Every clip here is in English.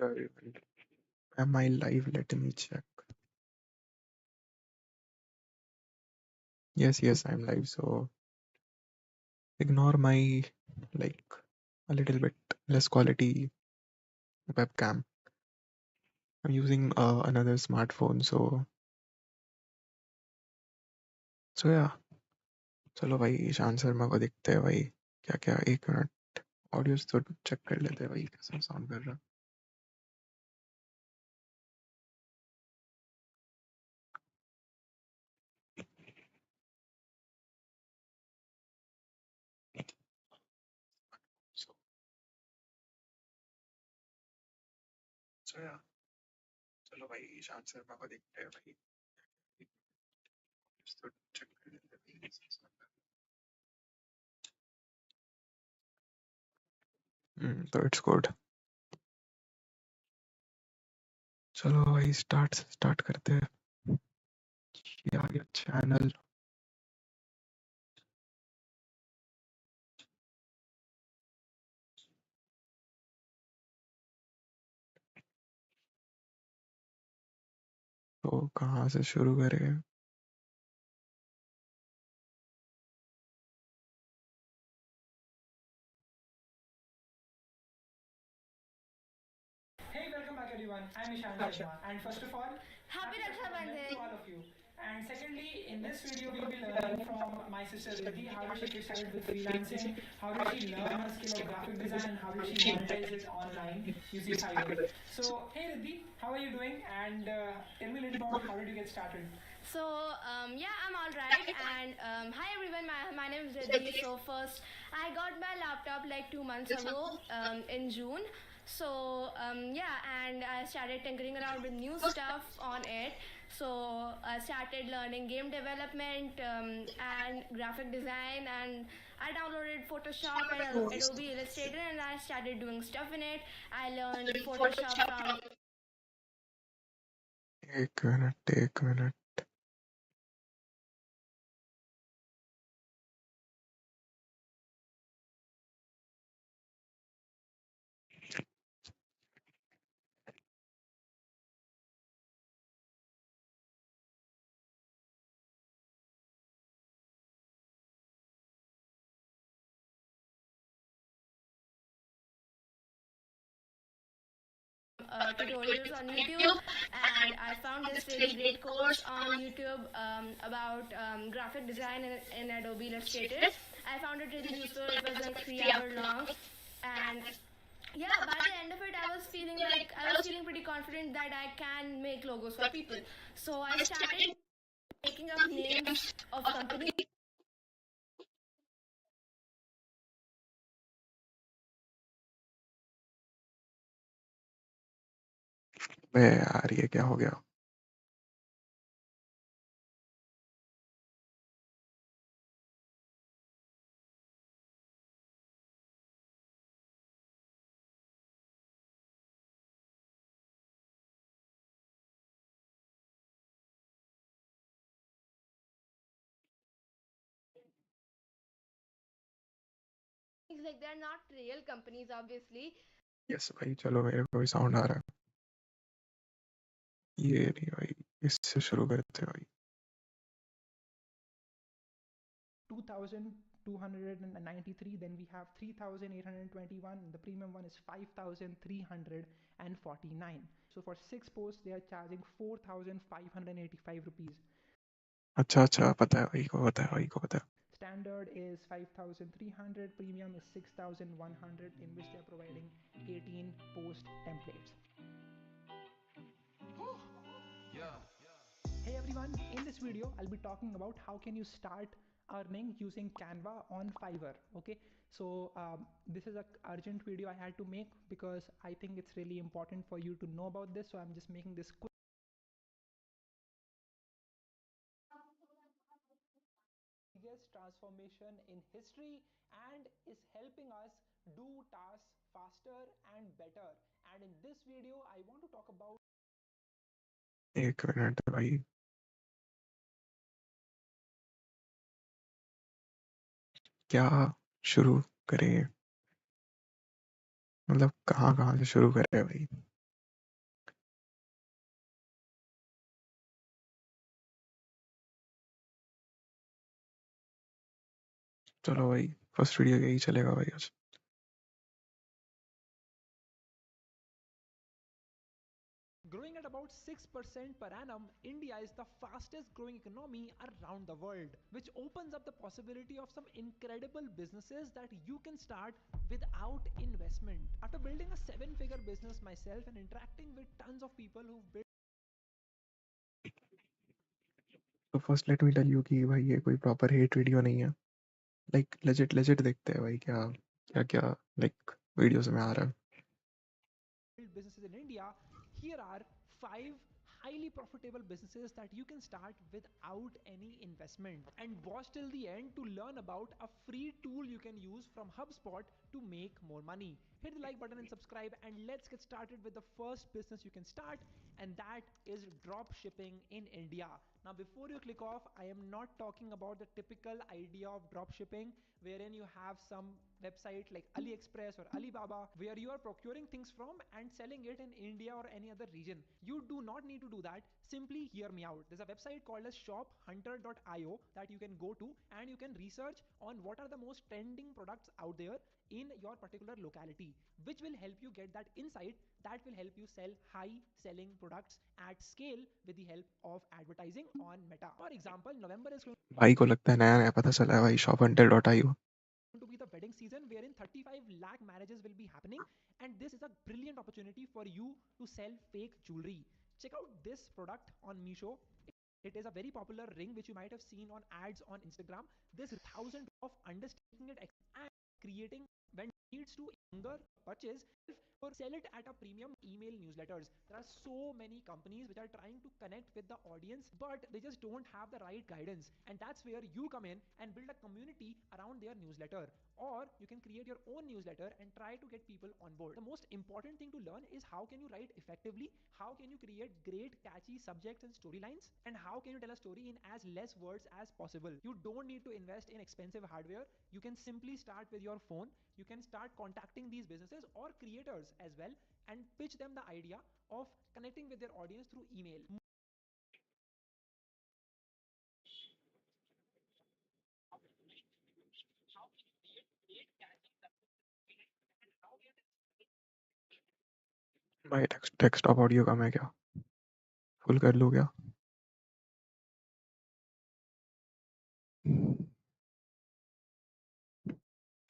Hello, am I live? Let me check. Yes, I'm live. So ignore my like a little bit less quality webcam. I'm using another smartphone. So yeah. चलो भाई ईशान शर्मा को देखते हैं भाई. क्या क्या 1 minute audio तो check कर लेते हैं भाई कैसा साउंड कर रहा. So so yeah. चलो भाई ईशान शर्मा को देखते हैं भाई. तो चेक कर लेते हैं भाई कैसा sound कर रहा. तो इट्स गुड. चलो भाई स्टार्ट करते हैं. ये आ गया चैनल. तो कहाँ से शुरू करें. Hey, welcome back everyone. I'm Ishan Sharma, and first of all, Happy Raksha Bandhan to Bandhan. all of you. And secondly, in this video, we'll be learning from my sister Riddhi. How did she get started with freelancing? How did she learn her skill of graphic design? And how did she monetize it online using Fiverr? So, hey Riddhi, how are you doing? And tell me a little about how did you get started? So, yeah, I'm all right. And hi everyone, my name is Riddhi. So, first, I got my laptop like 2 months ago in June. So, yeah, and I started tinkering around with new stuff on it. So, I started learning game development and graphic design, and I downloaded Photoshop and Adobe Illustrator, and I started doing stuff in it. I learned Photoshop from 1 minute. tutorials on YouTube, and I found this really great course on YouTube about graphic design in Adobe Illustrator. I found it really useful. It was like 3 hour long, and yeah, by the end of it, I was feeling pretty confident that I can make logos for people. So I started making up names of companies. बे यार ये क्या हो गया. Like they're not real companies, obviously. Yes भाई चलो मेरे को भी साउंड आ रहा है. ये नहीं भाई इससे शुरू करते हैं भाई. 2,293, then we have 3,821. The premium one is 5,349. So for 6 posts they are charging 4,585 rupees. अच्छा पता है भाई को पता है. Standard is 5,300, premium is 6,100, in which they are providing 18 post templates. Hey everyone, in this video I'll be talking about how can you start earning using Canva on Fiverr. Okay, so this is a urgent video I had to make because I think it's really important for you to know about this, so I'm just making this quick. Biggest transformation in history and is helping us do tasks faster and better. And in this video I want to talk about 1 minute भाई. क्या शुरू करें. मतलब कहाँ से शुरू करें भाई. चलो भाई फर्स्ट वीडियो यही चलेगा भाई आज। Growing at about 6% per annum, India is the fastest growing economy around the world, which opens up the possibility of some incredible businesses that you can start without investment. After building a 7-figure business myself and interacting with tons of people who've built तो first let me tell you कि भाई ये कोई proper hate video नहीं है। Like legit legit देखते हैं भाई क्या क्या क्या लाइक वीडियोस में आ रहा है। businesses in India, here are 5 highly profitable businesses that you can start without any investment. And watch till the end to learn about a free tool you can use from HubSpot to make more money. Hit the like button and subscribe, and let's get started with the first business you can start, and that is drop shipping in India. Now, before you click off, I am not talking about the typical idea of drop shipping wherein you have some website like AliExpress or Alibaba where you are procuring things from and selling it in India or any other region. You do not need to do that. Simply hear me out. There's a website called as shophunter.io that you can go to and you can research on what are the most trending products out there in your particular locality, which will help you get that insight that will help you sell high selling products at scale with the help of advertising on Meta. For example, November is going भाई को लगता है नया नया पता चला है भाई shophunter.io। to be the wedding season wherein 35 lakh marriages will be happening, and this is a brilliant opportunity for you to sell fake jewelry. Check out this product on Meesho. It is a very popular ring which you might have seen on ads on Instagram. This thousand of understanding it and creating when needs to younger purchase or sell it at a premium email newsletters. There are so many companies which are trying to connect with the audience, but they just don't have the right guidance. And that's where you come in and build a community around their newsletter. Or you can create your own newsletter and try to get people on board. The most important thing to learn is how can you write effectively, how can you create great catchy subjects and storylines, and how can you tell a story in as less words as possible. You don't need to invest in expensive hardware. You can simply start with your phone. You can start contacting these businesses or creators as well and pitch them the idea of connecting with their audience through email. भाई desktop audio कम है क्या? Full कर लूँ क्या?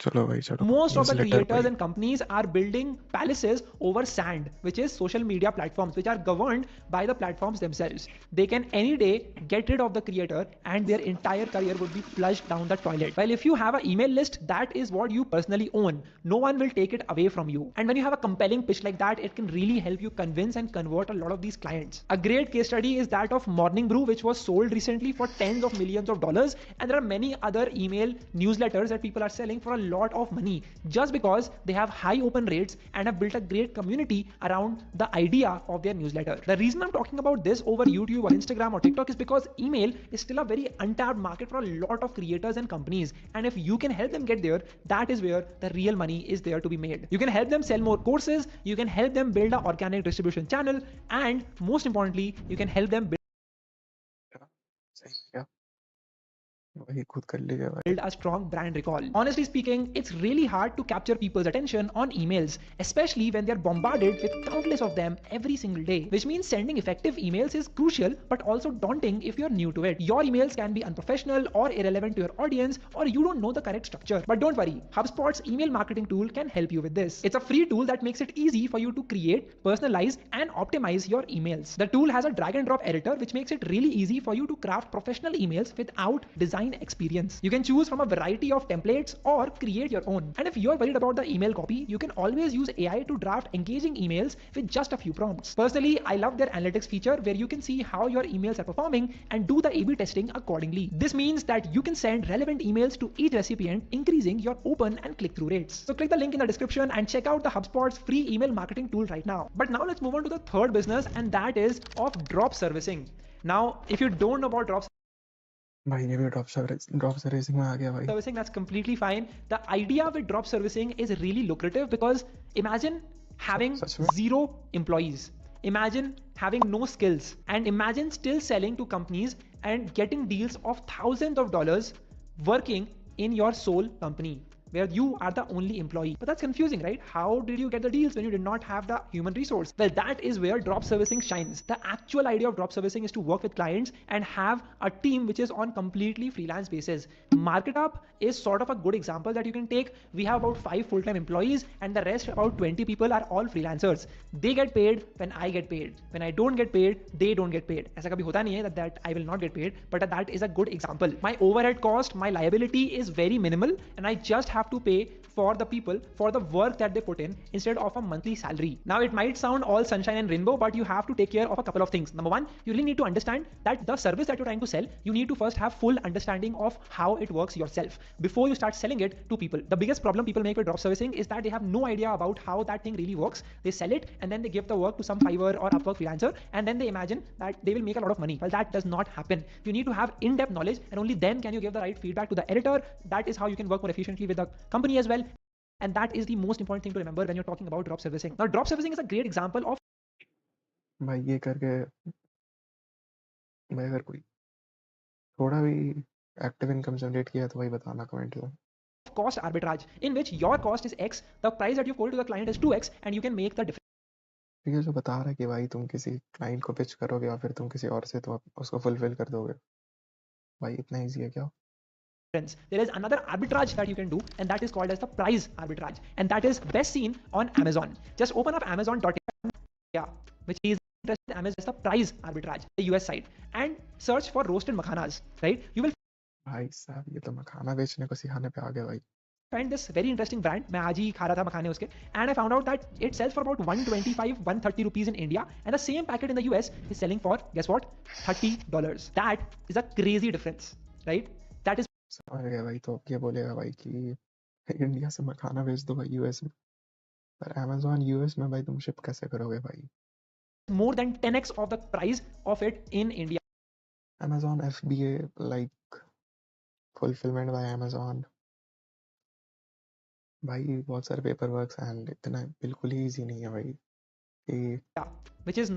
चलो भाई चलो Most of the newsletter creators भाई। and companies are building palaces over sand, which is social media platforms, which are governed by the platforms themselves. They can any day get rid of the creator and their entire career would be flushed down the toilet. While if you have an email list, that is what you personally own. No one will take it away from you. And when you have a compelling pitch like that, it can really help you convince and convert a lot of these clients. A great case study is that of Morning Brew, which was sold recently for tens of millions of dollars. And there are many other email newsletters that people are selling for a lot of money just because they have high open rates and have built a great community around the idea of their newsletter. The reason I'm talking about this over YouTube or Instagram or TikTok is because email is still a very untapped market for a lot of creators and companies, and if you can help them get there, that is where the real money is there to be made. You can help them sell more courses, you can help them build an organic distribution channel, and most importantly, you can help them सही क्या? वही खुद कर लेगा भाई। build a strong brand recall. Honestly speaking, it's really hard to capture people's attention on emails, especially when they're bombarded with countless of them every single day, which means sending effective emails is crucial but also daunting if you're new to it. Your emails can be unprofessional or irrelevant to your audience, or you don't know the correct structure. But don't worry, HubSpot's email marketing tool can help you with this. It's a free tool that makes it easy for you to create, personalize, and optimize your emails. The tool has a drag and drop editor, which makes it really easy for you to craft professional emails without design experience. You can choose from a variety of templates or create your own. And if you're worried about the email copy, you can always use AI to draft engaging emails with just a few prompts. Personally, I love their analytics feature where you can see how your emails are performing and do the A/B testing accordingly. This means that you can send relevant emails to each recipient, increasing your open and click-through rates. So click the link in the description and check out the HubSpot's free email marketing tool right now. But now let's move on to the third business, and that is of drop servicing. Now, if you don't know about drop भाई ये भी drop servicing में आ गया भाई। servicing, that's completely fine. The idea with drop servicing is really lucrative because imagine having सच में? 0 employees. Imagine having no skills, and imagine still selling to companies and getting deals of thousands of dollars working in your sole company where you are the only employee. But that's confusing, right? How did you get the deals when you did not have the human resource? Well, that is where drop servicing shines. The actual idea of drop servicing is to work with clients and have a team which is on completely freelance basis. MarketUp is sort of a good example that you can take. We have about 5 full-time employees and the rest, about 20 people, are all freelancers. They get paid when I get paid. When I don't get paid, they don't get paid. ऐसा कभी होता नहीं है that I will not get paid, but that is a good example. My overhead cost, my liability is very minimal, and I just have to pay for the people for the work that they put in instead of a monthly salary. Now, it might sound all sunshine and rainbow, but you have to take care of a couple of things. Number one, you really need to understand that the service that you're trying to sell, you need to first have full understanding of how it works yourself before you start selling it to people. The biggest problem people make with drop servicing is that they have no idea about how that thing really works. They sell it and then they give the work to some Fiverr or Upwork freelancer, and then they imagine that they will make a lot of money. Well, that does not happen. You need to have in-depth knowledge, and only then can you give the right feedback to the editor. That is how you can work more efficiently with the company as well. And that is the most important thing to remember when you're talking about drop servicing. Now, drop servicing is a great example of भाई ये करके भाई अगर कोई थोड़ा भी active income generate किया तो भाई बताना कमेंट में। cost arbitrage, in which your cost is X, the price that you quote to the client is 2X, and you can make the difference. ठीक है, जो बता रहा है कि भाई तुम किसी क्लाइंट को पिच करोगे या फिर तुम किसी और से तो आप उसको फुलफिल कर दोगे। भाई इतना ईजी है क्या? There is another arbitrage that you can do, and that is called as the price arbitrage, and that is best seen on Amazon. Just open up Amazon.in, which is interested in Amazon as the price arbitrage, the US side, and search for roasted makhanas, right? You will भाई साहब ये तो मखाना बेचने को सिखाने पे आ गए भाई। find this very interesting brand. मैं आज ही खा रहा था मखाने उसके, and I found out that it sells for about 125-130 rupees in India, and the same packet in the US is selling for, guess what, $30. That is a crazy difference, right? That is समझ गया भाई। तो अब ये बोलेगा भाई कि India से मखाना भेज दो भाई यूएस में, पर अमेजोन यूएस में भाई तुम शिप कैसे करोगे भाई? more than 10x of the price of it in India. Amazon FBA, like fulfillment by Amazon, भाई बहुत सारे पेपर वर्क्स एंड इतना बिल्कुल ही ईजी नहीं है भाई कि which is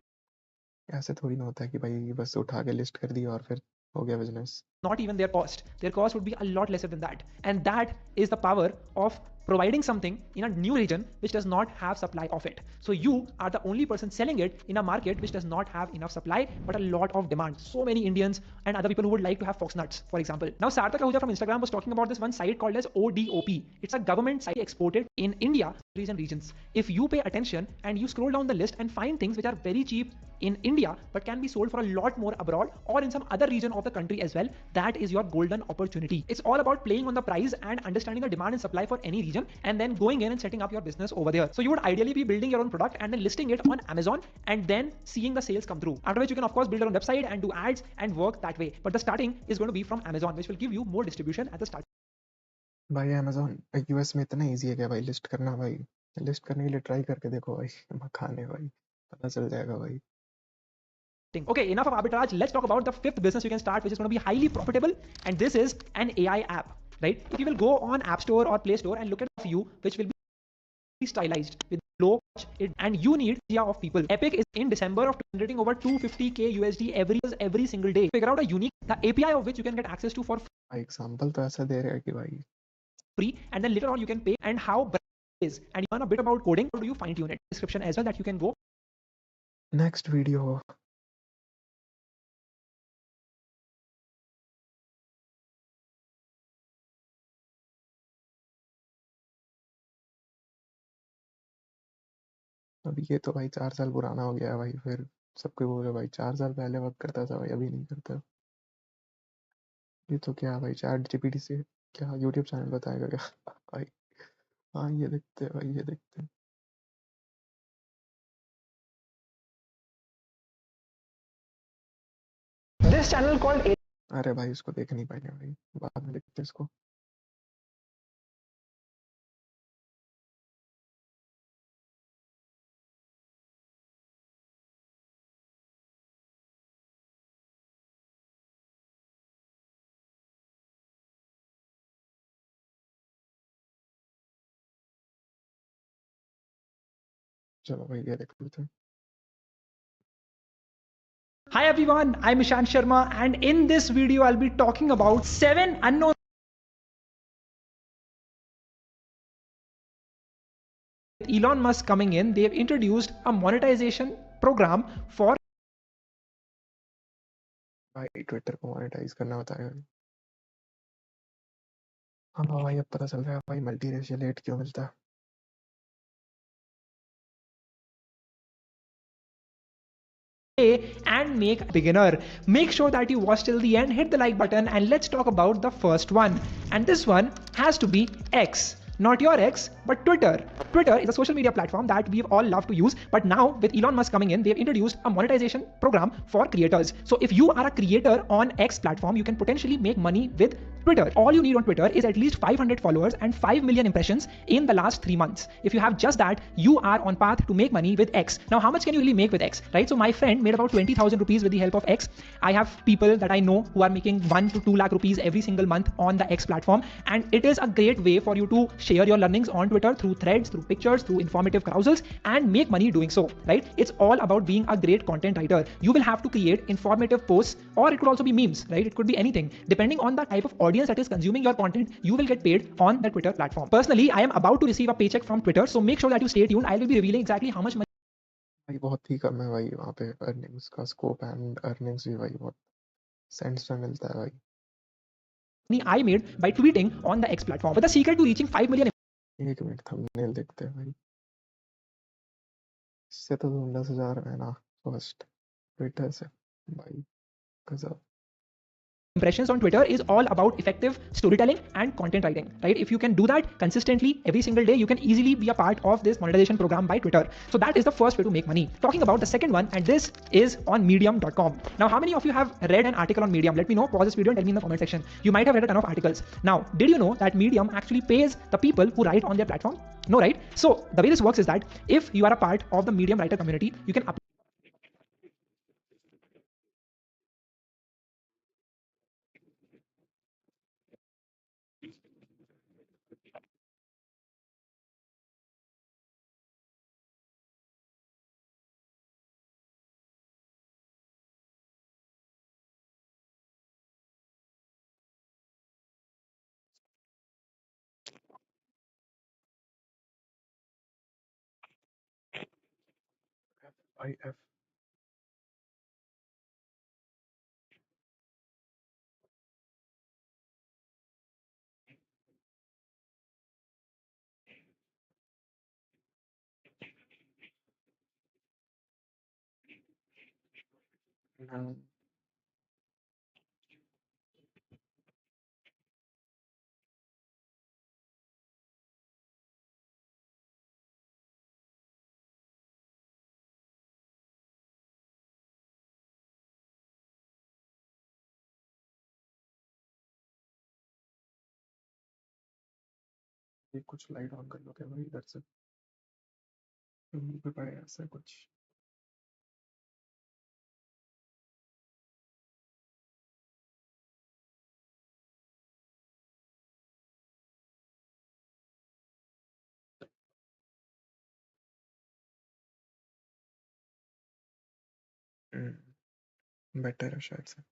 ऐसे थोड़ी ना होता है कि भाई बस उठा के लिस्ट कर दी और फिर हो गया business. not even their cost. Their cost would be a lot lesser than that. And that is the power of providing something in a new region which does not have supply of it. So you are the only person selling it in a market which does not have enough supply but a lot of demand. So many Indians and other people who would like to have fox nuts, for example. Now, Sarthak Ahuja from Instagram was talking about this one site called as ODOP. It's a government site exported in India regions. If you pay attention and you scroll down the list and find things which are very cheap in India but can be sold for a lot more abroad or in some other region of the country as well, that is your golden opportunity. It's all about playing on the price and understanding the demand and supply for any region, and then going in and setting up your business over there. So you would ideally be building your own product and then listing it on Amazon and then seeing the sales come through. After which you can of course build your own website and do ads and work that way. But the starting is going to be from Amazon, which will give you more distribution at the start. भाई Amazon US में इतना easy है क्या भाई list करना? भाई list करने के लिए ट्राई करके देखो भाई मखाने, भाई पता चल जाएगा भाई। Okay, enough of arbitrage. Let's talk about the fifth business you can start, which is going to be highly profitable, and this is an AI app, right? If you will go on App Store or Play Store and look at you, which will be stylized with low cost, and you need of people. Epic is in December of generating over 250k USD every single day. Figure out a unique, the API of which you can get access to for example तो ऐसा दे रहा है कि भाई free, and then later on you can pay, and how brand is, and you learn a bit about coding. How do you fine tune it? Description as well that you can go. Next video. अब ये तो भाई 4 साल पुराना हो गया है भाई, फिर सबको बोले भाई 4 साल पहले वक्त करता था भाई, अभी नहीं करता। ये तो क्या भाई चैट जीपीटी से क्या यूट्यूब चैनल बताएगा क्या? भाई हाँ ये देखते हैं भाई, ये देखते हैं। This channel called अरे भाई इसको देख नहीं पाएंगे भाई, बाद में देखते हैं इसको। चलो भाई ये देख लेते हैं। Hi everyone, I'm Ishan Sharma, and in this video I'll be talking about 7 unknown Elon Musk coming in, they've introduced a monetization program for भाई ट्विटर को मोनेटाइज करना होता है। हाँ भाई अब पता चल रहा है भाई मल्टी रेशियल एड क्यों मिलता है। and make a beginner. Make sure that you watch till the end, hit the like button, and let's talk about the first one. And this one has to be X. Not your X, but Twitter. Twitter is a social media platform that we all love to use, but now with Elon Musk coming in, they've introduced a monetization program for creators. So if you are a creator on X platform, you can potentially make money with Twitter. All you need on Twitter is at least 500 followers and 5 million impressions in the last 3 months. If you have just that, you are on path to make money with X. Now, how much can you really make with X, right? So my friend made about 20,000 rupees with the help of X. I have people that I know who are making 1 to 2 lakh rupees every single month on the X platform. And it is a great way for you to share your learnings on Twitter through threads, through pictures, through informative carousels, and make money doing so, right? It's all about being a great content writer. You will have to create informative posts, or it could also be memes, right? It could be anything. Depending on the type of audience that is consuming your content, you will get paid on the Twitter platform. Personally, I am about to receive a paycheck from Twitter, so make sure that you stay tuned. I will be revealing exactly how much money भाई बहुत ही कम है भाई वहाँ पे earnings का scope and earnings भी भाई बहुत सेंट्स में मिलता है भाई। I made by tweeting on the X platform. But the secret to reaching 5 million 1 minute thumbnail देखते हैं भाई। इससे तो 10,000 है ना फर्स्ट ट्विटर से भाई गजब। impressions on Twitter is all about effective storytelling and content writing, right? If you can do that consistently every single day, you can easily be a part of this monetization program by Twitter. So that is the first way to make money. Talking about the second one, and this is on medium.com. Now, how many of you have read an article on Medium? Let me know, pause this video and tell me in the comment section. You might have read a ton of articles. Now, did you know that Medium actually pays the people who write on their platform? No, right? So the way this works is that if you are a part of the Medium writer community, you can IF ये कुछ light on कर लो क्या भाई इधर से मुंह पे पड़े ऐसा कुछ। बेटर है शायद से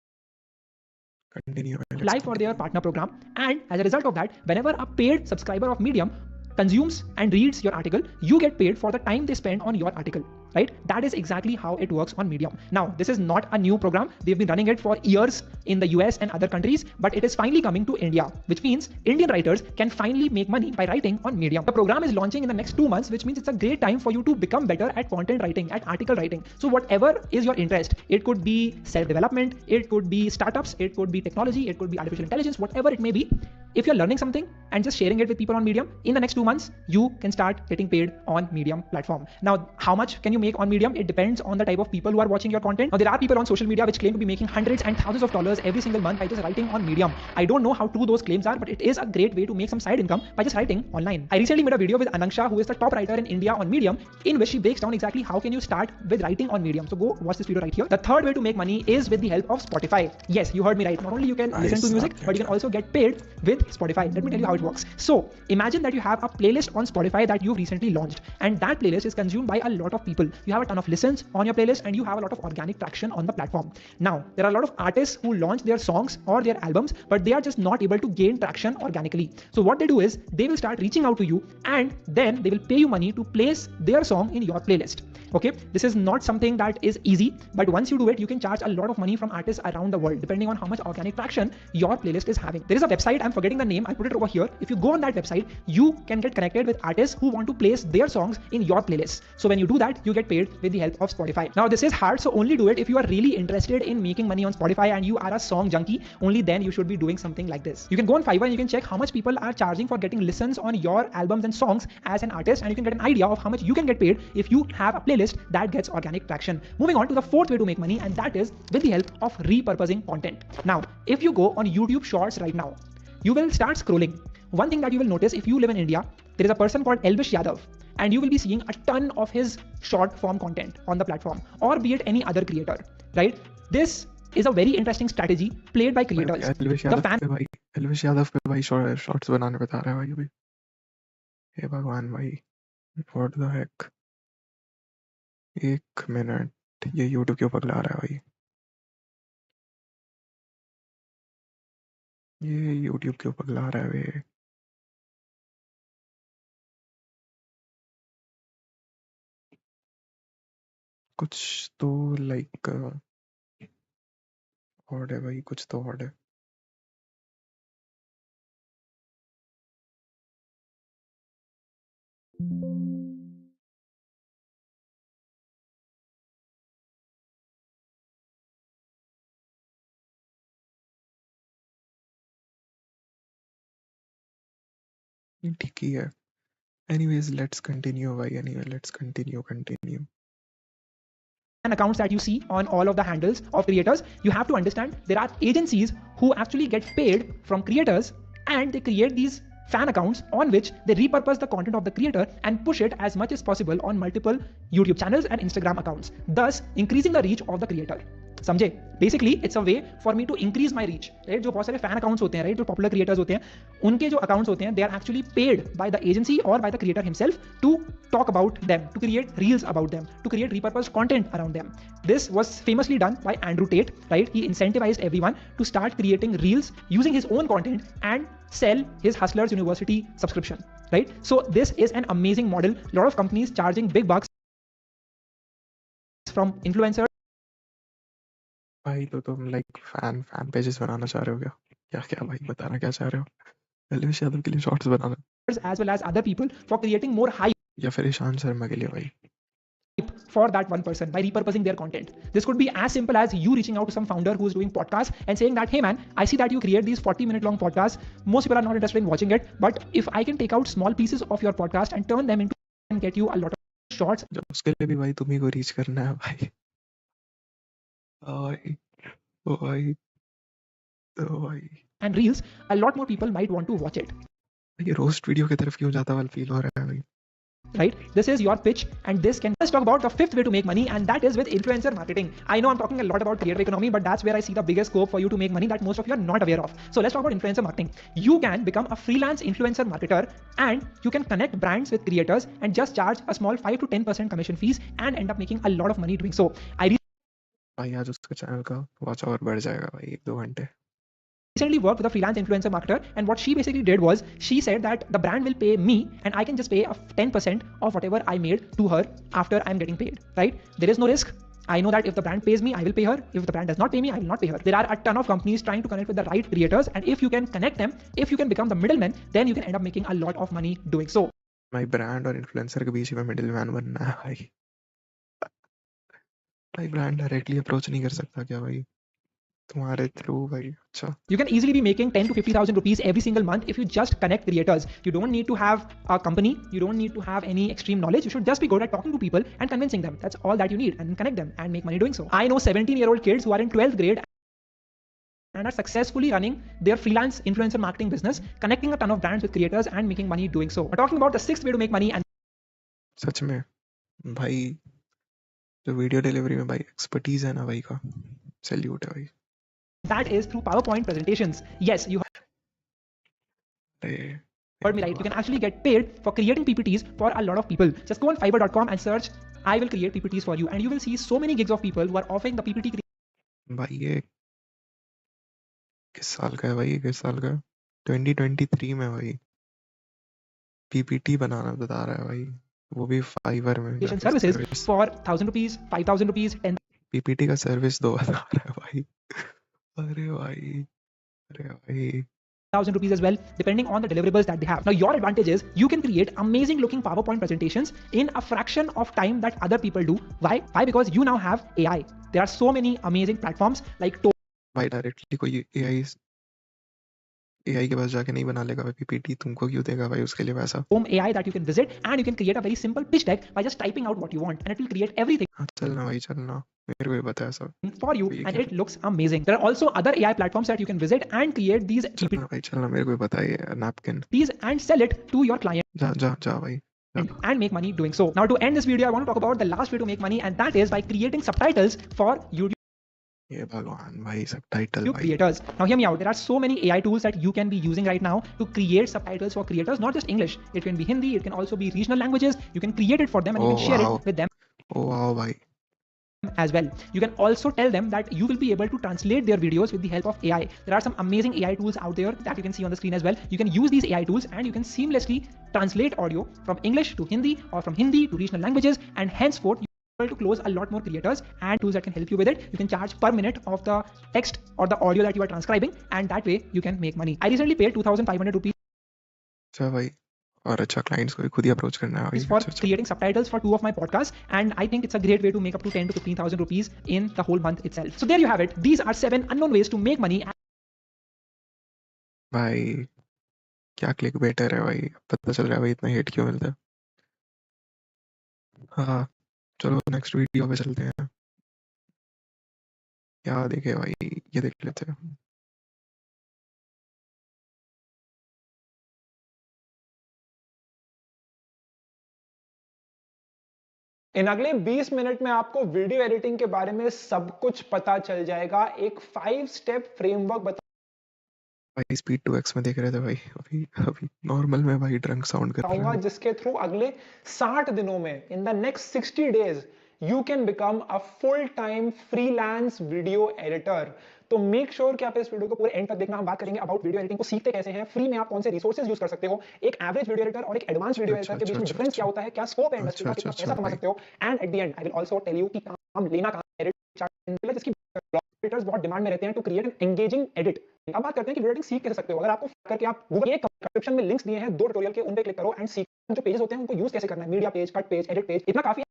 continue apply for their partner program, and as a result of that, whenever a paid subscriber of Medium consumes and reads your article, you get paid for the time they spend on your article, right? That is exactly how it works on Medium. Now, this is not a new program. They've been running it for years in the US and other countries, but it is finally coming to India, which means Indian writers can finally make money by writing on Medium. The program is launching in the next 2 months, which means it's a great time for you to become better at content writing, at article writing. So whatever is your interest, it could be self-development, it could be startups, it could be technology, it could be artificial intelligence, whatever it may be. If you're learning something and just sharing it with people on Medium, in the next 2 months, you can start getting paid on Medium platform. Now, how much can you make on Medium? It depends on the type of people who are watching your content. Now, there are people on social media which claim to be making hundreds and thousands of dollars every single month by just writing on Medium. I don't know how true those claims are, but it is a great way to make some side income by just writing online. I recently made a video with Anangsha, who is the top writer in India on Medium, in which she breaks down exactly how can you start with writing on Medium. So go watch this video right here. The third way to make money is with the help of Spotify. Yes, you heard me right. Not only you can listen to music, but you can also get paid with Spotify. Let me tell you how it works. So imagine that you have a playlist on Spotify that you've recently launched, and that playlist is consumed by a lot of people. You have a ton of listens on your playlist, and you have a lot of organic traction on the platform. Now, there are a lot of artists who launch their songs or their albums, but they are just not able to gain traction organically. So what they do is they will start reaching out to you, and then they will pay you money to place their song in your playlist. Okay, this is not something that is easy, but once you do it, you can charge a lot of money from artists around the world, depending on how much organic traction your playlist is having. There is a website, I'm forgetting the name, I'll put it over here. If you go on that website, you can get connected with artists who want to place their songs in your playlist. So when you do that, you get paid with the help of Spotify. Now this is hard, so only do it if you are really interested in making money on Spotify and you are a song junkie. Only then you should be doing something like this. You can go on Fiverr and you can check how much people are charging for getting listens on your albums and songs as an artist, and you can get an idea of how much you can get paid if you have a playlist that gets organic traction. Moving on to the fourth way to make money, and that is with the help of repurposing content. Now, if you go on YouTube Shorts right now, you will start scrolling. One thing that you will notice if you live in India, there is a person called Elvish Yadav, and you will be seeing a ton of his short form content on the platform, or be it any other creator, right? This is a very interesting strategy played by creators. Elvish Yadav पे भाई shorts बनाने बता रहा है भाई अभी। हे भगवान भाई, व्हाट द हेक। 1 मिनट, ये यूट्यूब क्यों पगला रहा है भाई? ये यूट्यूब क्यों पगला रहा है वे? कुछ तो लाइक ऑड है भाई, कुछ तो ऑड है। ठीक ही है। Anyways, let's continue भाई। Anyway, let's continue. And accounts that you see on all of the handles of creators, you have to understand there are agencies who actually get paid from creators, and they create these fan accounts on which they repurpose the content of the creator and push it as much as possible on multiple YouTube channels and Instagram accounts, thus increasing the reach of the creator. समझे? Basically it's a way for me to increase my reach, right? जो बहुत सारे fan accounts होते हैं, right, जो popular creators होते हैं, उनके जो अकाउंट्स होते हैं, they are actually paid by the agency और by the creator himself to talk about them, to create reels about them, to create repurposed content around them. This was famously done by Andrew Tate, right? He incentivized everyone to start creating reels using his own content and sell his Hustlers University subscription, right? So this is an amazing model. A lot of companies charging big bucks from influencers. भाई तो तुम like fan pages बनाना चाह रहे हो क्या? क्या भाई बताना क्या चाह रहे हो? एल्विश यादव के लिए shorts banana, as well as other people, for creating more hype या फिर ईशान शर्मा के लिए भाई? For that one person by repurposing their content. This could be as simple as you reaching out to some founder who's doing podcasts and saying that, hey man, I see that you create these 40-minute long podcasts. Most people are not interested in watching it, but if I can take out small pieces of your podcast and turn them into and get you a lot of shorts. जब उसके लिए भी भाई तुम्ही को reach करना है भाई। भाई And reels, a lot more people might want to watch it. ये रोस्ट वीडियो की तरफ क्यों जाता वाला फील हो रहा है भाई? Right? This is your pitch, and this can. Let's talk about the fifth way to make money, and that is with influencer marketing. I know I'm talking a lot about creator economy, but that's where I see the biggest scope for you to make money that most of you are not aware of. So let's talk about influencer marketing. You can become a freelance influencer marketer, and you can connect brands with creators and just charge a small 5 to 10% commission fees and end up making a lot of money doing so. भाई आज उसके channel का watch our बढ़ जाएगा भाई 1-2 घंटे। recently worked with a freelance influencer marketer, and what she basically did was she said that the brand will pay me and I can just pay a 10% of whatever I made to her after I'm getting paid, right? There is no risk. I know that if the brand pays me, I will pay her. If the brand does not pay me, I will not pay her. There are a ton of companies trying to connect with the right creators, and if you can connect them, if you can become the middleman, then you can end up making a lot of money doing so. भाई brand और influencer के बीच में middleman बनना है भाई। भाई brand directly approach नहीं कर सकता क्या भाई तुम्हारे थ्रू भाई? अच्छा, you can easily be making 10 to 50,000 rupees every single month if you just connect creators. You don't need to have a company, you don't need to have any extreme knowledge. You should just be good at talking to people and convincing them. That's all that you need, and connect them and make money doing so. I know 17-year-old kids who are in 12th grade and are successfully running their freelance influencer marketing business, connecting a ton of brands with creators and making money doing so. We're talking about the sixth way to make money, and सच में भाई जो video delivery में भाई expertise है ना भाई का salute है भाई। that is through PowerPoint presentations. Yes, you heard me right, you can actually get paid for creating PPTs for a lot of people. Just go on fiverr.com and search I will create PPTs for you, and you will see so many gigs of people who are offering the PPT भाई ये किस साल का है भाई, किस साल का? 2023 में भाई पीपीटी बनाना बता रहा है भाई, वो भी फाइवर में creation जाके services service. for 1,000 rupees, 5,000 rupees, 10,000 PPT का सर्विस दो बता रहा है भाई। अरे भाई, अरे भाई rupees as well, depending on the deliverables that they have. Now, your advantage is you can create amazing looking PowerPoint presentations in a fraction of time that other people do. Why? Why? Because you now have AI. There are so many amazing platforms like भाई directly कोई AI के पास जाके नहीं बना लेगा भाई PPT, तुमको क्यों देगा भाई उसके लिए पैसा? Home AI that you can visit, and you can create a very simple pitch deck by just typing out what you want, and it will create everything हाँ चलना भाई चलना, मेरे को भी पता है सब। for you, and it looks amazing. There are also other AI platforms that you can visit and create these चलना भाई चलना, मेरे को भी पता है napkin. PPTs and sell it to your client. जा जा जा भाई जा। And make money doing so. Now, to end this video, I want to talk about the last way to make money, and that is by creating subtitles for YouTube ये भगवान भाई subtitle भाई। creators. Now, hear me out. There are so many AI tools that you can be using right now to create subtitles for creators, not just English. It can be Hindi, it can also be regional languages. You can create it for them and you can share wow. it with them oh wow भाई, as well. You can also tell them that you will be able to translate their videos with the help of AI. There are some amazing AI tools out there that you can see on the screen as well. You can use these AI tools and you can seamlessly translate audio from English to Hindi or from Hindi to regional languages, and henceforth you are able to close a lot more creators and tools that can help you with it. You can charge per minute of the text or the audio that you are transcribing, and that way you can make money. I recently paid 2,500 rupees अच्छा भाई, और अच्छा clients को भी खुद ही approach करना है भाई। for अच्छा, अच्छा। creating subtitles for 2 of my podcasts, and I think it's a great way to make up to 10 to 15,000 rupees in the whole month itself. So there you have it. These are 7 unknown ways to make money. भाई क्या click better है भाई, पता चल रहा है भाई इतना हेट क्यों मिलता है। हाँ चलो नेक्स्ट वीडियो पे चलते हैं। क्या देखे भाई, ये देख लेते हैं। इन अगले 20 मिनट में आपको वीडियो एडिटिंग के बारे में सब कुछ पता चल जाएगा। एक 5 स्टेप फ्रेमवर्क भाई स्पीड 2x में देख रहे थे भाई, अभी अभी नॉर्मल में भाई ड्रंक साउंड कर रहा बताऊंगा, है। जिसके थ्रू अगले 60 दिनों में in the next 60 days you can become a full time freelance video editor. तो मेक श्योर कि आप इस वीडियो को पूरे एंड तक देखना। हम बात करेंगे अबाउट वीडियो एडिटिंग को सीखते कैसे हैं, फ्री में आप कौन से रिसोर्सेज यूज कर सकते हो, एक एवरेज वीडियो एडिटर और एक एडवांस वीडियो एडिटर के बीच में डिफरेंस क्या होता है, क्या स्कोप है इंडस्ट्री का, कितना पैसा कमा सकते हो, and at the end I will also tell you कि काम लेना कहां है, जिसकी एडिटर्स बहुत डिमांड में रहते हैं to create an engaging edit. अब बात करते हैं कि वीडियो एडिटिंग सीख कैसे सकते हो। अगर आपको करके आप गूगल के डिस्क्रिप्शन में लिंक्स दिए हैं 2 ट्यूटोरियल के, उन पे क्लिक करो एंड सीख जो पेजेस होते हैं उनको यूज कैसे करना है, media page, cut page, edit page, इतना काफी है।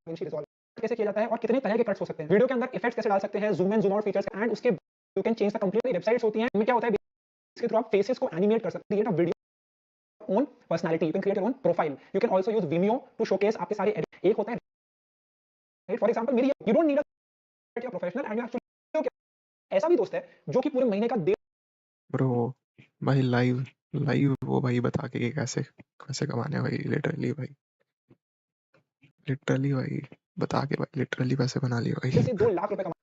कैसे किया जाता है और कितने तरह के कट्स हो सकते हैं, वीडियो के अंदर इफेक्ट्स कैसे डाल सकते हैं, zoom in zoom out features, and उसके you can change the completely websites होती हैं। इनमें क्या होता है, इसके थ्रू आप फेसेस को एनिमेट कर सकते हैं, video own personality, you can create your own profile, you can also use Vimeo to showcase आपके सारे एडिट। एक होता है राइट, फॉर एग्जांपल मेरी, you don't need a professional and you actually, ऐसा भी दोस्त है जो कि पूरे महीने का ब्रो भाई लाइव लाइव वो भाई बता के कि कैसे कैसे कमाने हैं भाई, लिटरली भाई बता के भाई लिटरली पैसे बना लिए भाई। से 2 लाख रुपए कमा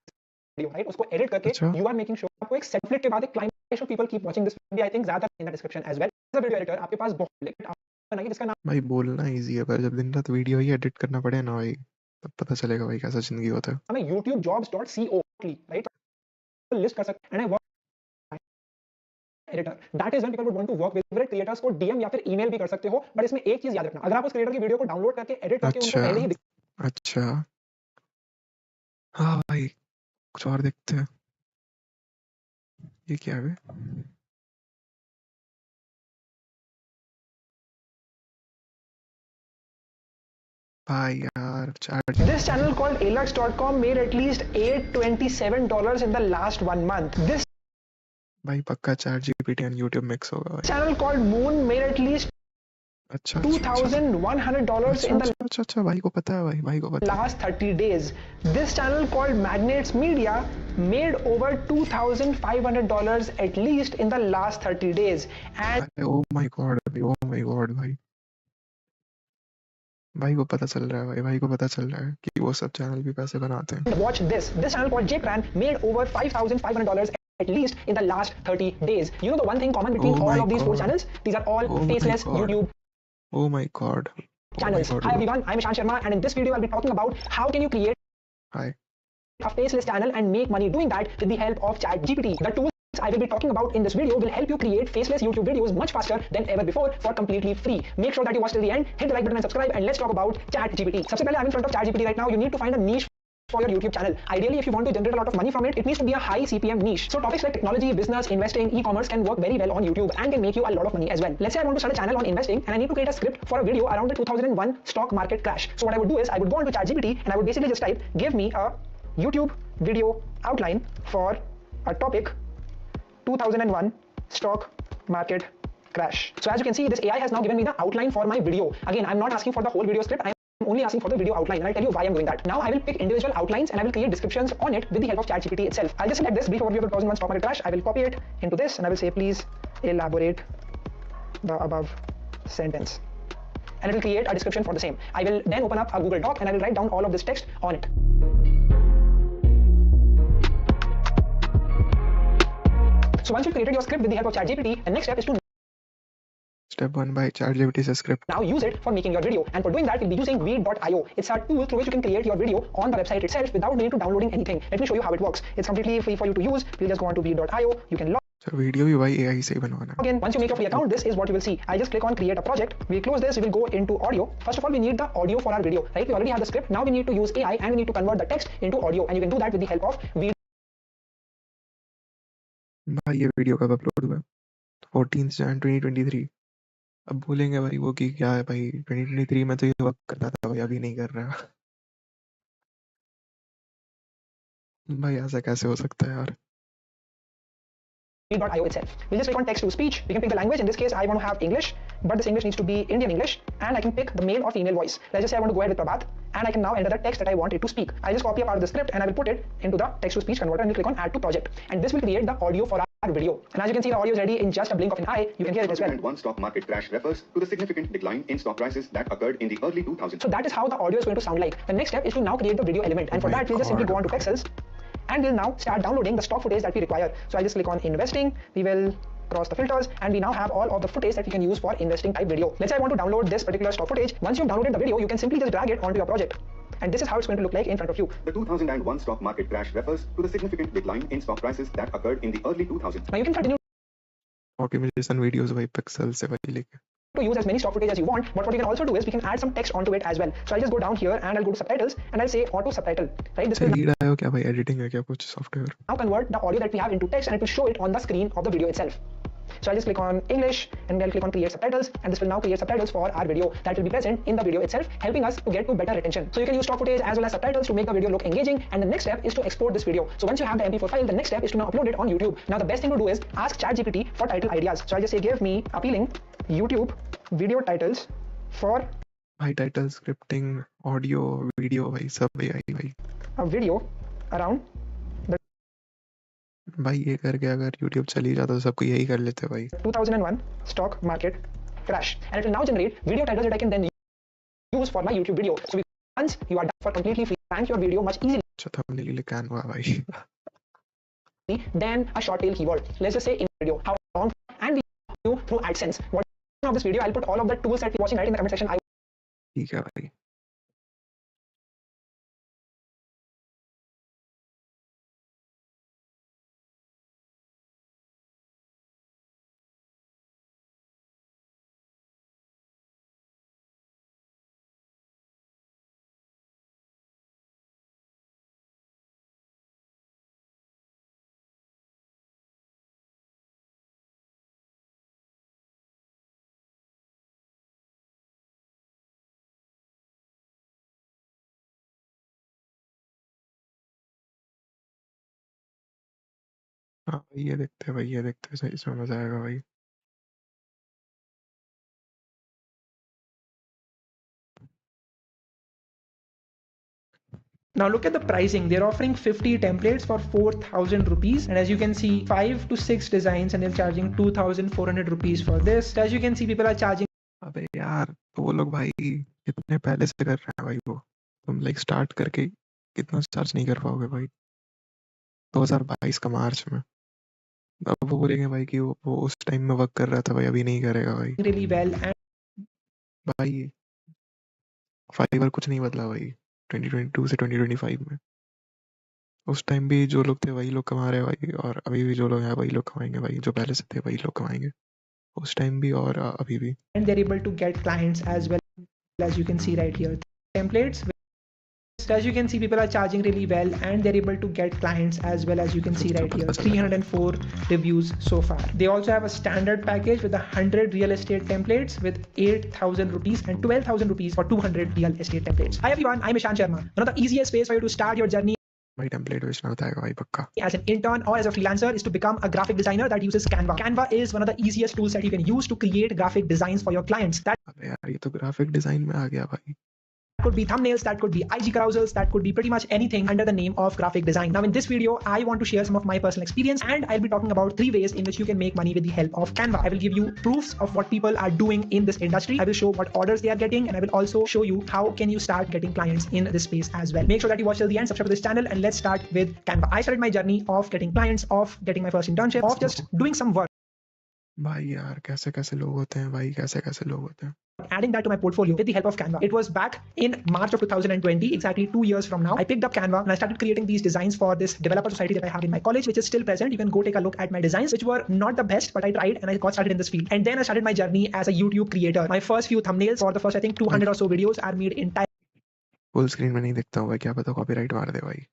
वीडियो, राइट, उसको एडिट करके अच्छा। यू आर मेकिंग श्योर आपको एक सेटफ्लिट के बाद एक client people keep watching this video, I think ज्यादा in the description as well. As a video editor आपके पास बहुत आप बनाइए जिसका नाम भाई बोलना इजी है, पर जब दिन रात वीडियो ही एडिट करना पड़े ना भाई, तब पता चलेगा भाई कैसा जिंदगी होता है। है youtubejobs.co, राइट, लिस्ट कर सकते हैं। And editor, that is when people would want to work with favourite creators को डीएम या फिर ईमेल भी कर सकते हो, बट इसमें एक चीज याद रखना, अगर आप उस क्रिएटर की वीडियो को डाउनलोड करके एडिट करके उनको पहले ही अच्छा हाँ भाई कुछ और देखते हैं, ये क्या है? भाई यार chat This channel called alux.com made at least $827 in the last 1 month. This भाई पक्का chat GPT and YouTube mix होगा भाई। channel called Moon made at least अच्छा $2,100 in the अच्छा भाई को पता है भाई को पता है। last 30 days. This channel called Magnates Media made over $2,500 at least in the last 30 days. And oh my God भाई को पता चल रहा है भाई को पता चल रहा है कि वो सब चैनल भी पैसे बनाते हैं। watch this. This channel called JPran made over $5,500 at least in the last 30 days. You know the one thing common between Oh all my of these four god. channels? These are all Oh my faceless god. YouTube Oh my god. Oh my channels. god, Hi bro. everyone, I'm Ishan Sharma, and in this video I'll be talking about how can you create Hi. a faceless channel and make money doing that with the help of ChatGPT. The tools I will be talking about in this video will help you create faceless YouTube videos much faster than ever before for completely free. Make sure that you watch till the end, hit the like button and subscribe, and let's talk about ChatGPT. सबसे पहले I'm in front of ChatGPT right now. You need to find a niche for your YouTube channel. Ideally, if you want to generate a lot of money from it, it needs to be a high CPM niche. So topics like technology, business, investing, e-commerce can work very well on YouTube and can make you a lot of money as well. Let's say I want to start a channel on investing and I need to create a script for a video around the 2001 stock market crash. So what I would do is I would go onto ChatGPT and I would basically just type, give me a YouTube video outline for a topic 2001 stock market crash. So as you can see, this AI has now given me the outline for my video. Again, I'm not asking for the whole video script. I'm only asking for the video outline, and I'll tell you why I'm doing that. Now I will pick individual outlines and I will create descriptions on it with the help of ChatGPT itself. I'll just select this brief overview of the 2001 stock market crash. I will copy it into this and I will say, please elaborate the above sentence. And it will create a description for the same. I will then open up a Google Doc and I will write down all of this text on it. So once you've created your script with the help of ChatGPT, the next step is to Step 1 by ChatGPT से script. now use it for making your video, and for doing that we'll be using Veed.io. It's a tool through which you can create your video on the website itself without needing to downloading anything. Let me show you how it works. It's completely free for you to use. We'll just go on to Veed.io. You can So video भी भाई AI से ही बनवाना है. again, once you make your free account, this is what you will see. I'll just click on create a project. We'll close this. We will go into audio. First of all, we need the audio for our video, right? We already have the script. Now we need to use AI and we need to convert the text into audio, and you can do that with the help of Veed. भाई ये video कब upload हुआ है? 14th Jan 2023. अब बोलेंगे भाई वो कि क्या है भाई 2023 में तो ये वर्क करता था भाई अभी नहीं कर रहा. भाई ऐसा कैसे हो सकता है यार? Veed.io itself. We'll just click on text to speech. We can pick the language. In this case, I want to have English, but this English needs to be Indian English, and I can pick the male or female voice. Let's just say I want to go ahead with Prabhat, and I can now enter the text that I want it to speak. I'll just copy a part of the script and I will put it into the text to speech converter and we'll click on add to project. And this will create the audio for our video. And as you can see, the audio is ready in just a blink of an eye. You can hear it as well. 2001 stock market crash refers to the significant decline in stock prices that occurred in the early 2000s. So that is how the audio is going to sound like. The next step is to now create the video element. And for Oh my that, we'll just simply God. go on to Pexels and we'll now start downloading the stock footage that we require. So I'll just click on investing. We will cross the filters and we now have all of the footage that we can use for investing type video. Let's say I want to download this particular stock footage. Once you've downloaded the video, you can simply just drag it onto your project. And this is how it's going to look like in front of you. The 2001 stock market crash refers to the significant decline in stock prices that occurred in the early 2000s. Now you can continue Optimization videos भाई pixel से भाई लेके. to use as many stock footage as you want, but what we can also do is we can add some text onto it as well. So I'll just go down here and I'll go to subtitles and I'll say auto subtitle, right? This will read आयो क्या भाई editing है क्या कुछ software? now convert the audio that we have into text and it will show it on the screen of the video itself. So I'll just click on English and I'll click on create subtitles, and this will now create subtitles for our video that will be present in the video itself, helping us to get to better retention. So you can use stock footage as well as subtitles to make the video look engaging, and the next step is to export this video. So once you have the MP4 file, the next step is to now upload it on YouTube. Now the best thing to do is ask ChatGPT for title ideas. So I just say give me appealing YouTube video titles for भाई title scripting audio video भाई सब AI भाई. a video around भाई ये करके अगर YouTube चल ही जाता तो सबको यही कर लेते भाई. 2001 stock market crash, and it will now generate video titles that I can then use for my YouTube video. So once you are done for completely free, rank your video much easily अच्छा thumbnail लिए Canva भाई. than a short tail keyword. Let's just say in video how long, and we do through AdSense. What of this video, I'll put all of the tools that you're watching right in the comment section. ठीक है भाई. हाँ भाई ये देखते हैं भाई ये देखते हैं सही इसमें मजा आएगा भाई. Now look at the pricing. They're offering 50 templates for 4,000 rupees. And as you can see, 5 to 6 designs, and they're charging 2,400 rupees for this. So as you can see, people are charging. अबे यार तो वो लोग भाई कितने पहले से कर रहे हैं भाई वो. तुम लाइक स्टार्ट करके कितना चार्ज नहीं कर पाओगे भाई 2022 का मार्च में. अब वो बोलेंगे भाई कि वो उस टाइम में वर्क कर रहा था भाई, अभी नहीं करेगा भाई। really well and भाई फाइवर कुछ नहीं बदला भाई 2022 से 2025 में। उस टाइम भी जो लोग थे वही लोग कमा रहे हैं भाई, और अभी भी जो लोग हैं वही लोग कमाएंगे भाई, जो पहले से थे वही लोग कमाएंगे, उस टाइम भी और अभी भी। they're able to get clients as well, as you can see right here. Templates, as you can see, people are charging really well and they're able to get clients as well, as you can see right here. 304 reviews so far. They also have a standard package with 100 real estate templates with 8,000 rupees and 12,000 rupees for 200 real estate templates. Hi everyone, I'm Ishan Sharma. One of the easiest ways for you to start your journey भाई template बेचना बताएगा भाई पक्का। as an intern or as a freelancer is to become a graphic designer that uses Canva. Canva is one of the easiest tools that you can use to create graphic designs for your clients. That अबे यार ये तो graphic design में आ गया भाई। could be thumbnails, that could be IG carousels, that could be pretty much anything under the name of graphic design. Now in this video, I want to share some of my personal experience and I'll be talking about 3 ways in which you can make money with the help of Canva. I will give you proofs of what people are doing in this industry. I will show what orders they are getting and I will also show you how can you start getting clients in this space as well. Make sure that you watch till the end, subscribe to this channel and let's start with Canva. I started my journey of getting clients, of getting my first internship, of just doing some work. भाई यार कैसे कैसे लोग होते हैं भाई, कैसे कैसे लोग होते हैं। Adding that to my portfolio with the help of Canva. It was back in March of 2020, exactly 2 years from now. I picked up Canva and I started creating these designs for this developer society that I have in my college, which is still present. You can go take a look at my designs, which were not the best, but I tried and I got started in this field. And then I started my journey as a YouTube creator. My first few thumbnails for the first, I think, 200 or so videos are made entirely full screen में नहीं देखता हूँ भाई, क्या पता copyright मार दे भाई।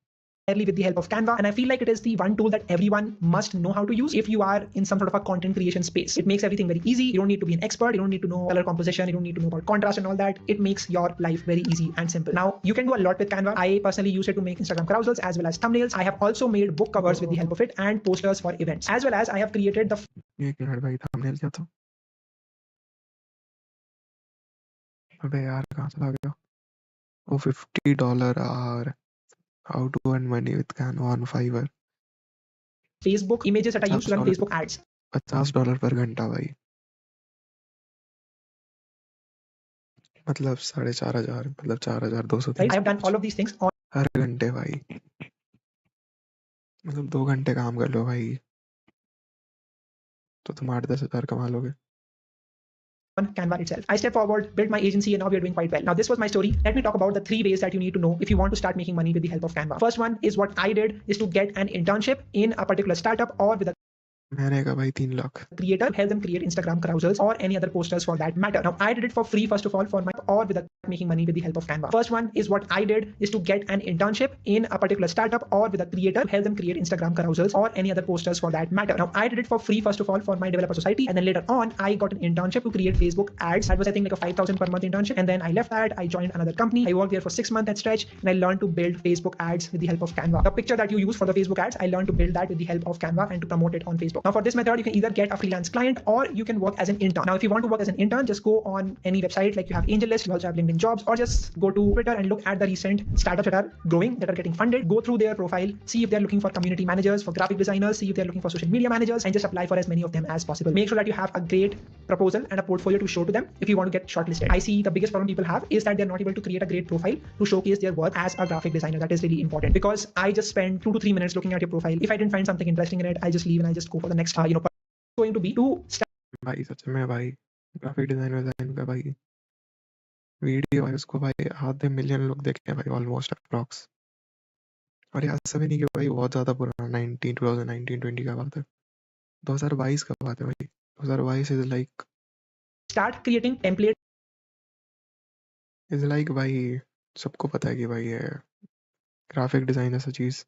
with the help of Canva, and I feel like it is the one tool that everyone must know how to use if you are in some sort of a content creation space. It makes everything very easy. You don't need to be an expert. You don't need to know color composition. You don't need to know about contrast and all that. It makes your life very easy and simple. Now you can do a lot with Canva. I personally use it to make Instagram carousels as well as thumbnails. I have also made book covers with the help of it and posters for events, as well as I have created the एक minute भाई, thumbnail क्या था? अबे यार कहाँ चला गया? वो $50 hour, how to earn money with Canva on Fiverr. Facebook images that I use to run Facebook ads. $50 पर घंटा भाई, मतलब 4,500, मतलब 4,200 Right? I have done all of these things on हर घंटे भाई, मतलब 2 घंटे काम कर लो भाई तो तुम 8-10 हजार कमा लोगे। Canva itself. I stepped forward, built my agency, and now we are doing quite well. Now, this was my story. Let me talk about the 3 ways that you need to know if you want to start making money with the help of Canva. First one is what I did is to get an internship in a particular startup or with a मैंने कहा भाई 3 lakh. creator, help them create Instagram carousels or any other posters for that matter. Now, I did it for free, first of all, for my or with a making money with the help of Canva. First one is what I did is to get an internship in a particular startup or with a creator, help them create Instagram carousels or any other posters for that matter. Now, I did it for free, first of all, for my developer society, and then later on, I got an internship to create Facebook ads. That was, I think, like a 5,000 per month internship, and then I left that. I joined another company. I worked there for 6 months at stretch, and I learned to build Facebook ads with the help of Canva. The picture that you use for the Facebook ads, I learned to build that with the help of Canva and to promote it on Facebook. Now, for this method, you can either get a freelance client or you can work as an intern. Now, if you want to work as an intern, just go on any website, like you have AngelList, you also have LinkedIn Jobs, or just go to Twitter and look at the recent startups that are growing, that are getting funded. Go through their profile, see if they're looking for community managers, for graphic designers, see if they're looking for social media managers, and just apply for as many of them as possible. Make sure that you have a great proposal and a portfolio to show to them if you want to get shortlisted. I see the biggest problem people have is that they're not able to create a great profile to showcase their work as a graphic designer. That is really important because I just spend 2 to 3 minutes looking at your profile. If I didn't find something interesting in it, I just leave and I just go for the next, going to be to start भाई सच में भाई, graphic design का भाई video है उसको भाई आधे million लोग देखे हैं भाई, ऑलमोस्ट अप्रॉक्स। और ये ऐसा भी नहीं कि भाई बहुत ज्यादा पुराना 2019-20 का बात है, 2022 का बात है भाई। 2022 is like start creating templates भाई सबको पता है कि भाई ये ग्राफिक डिजाइन ऐसा चीज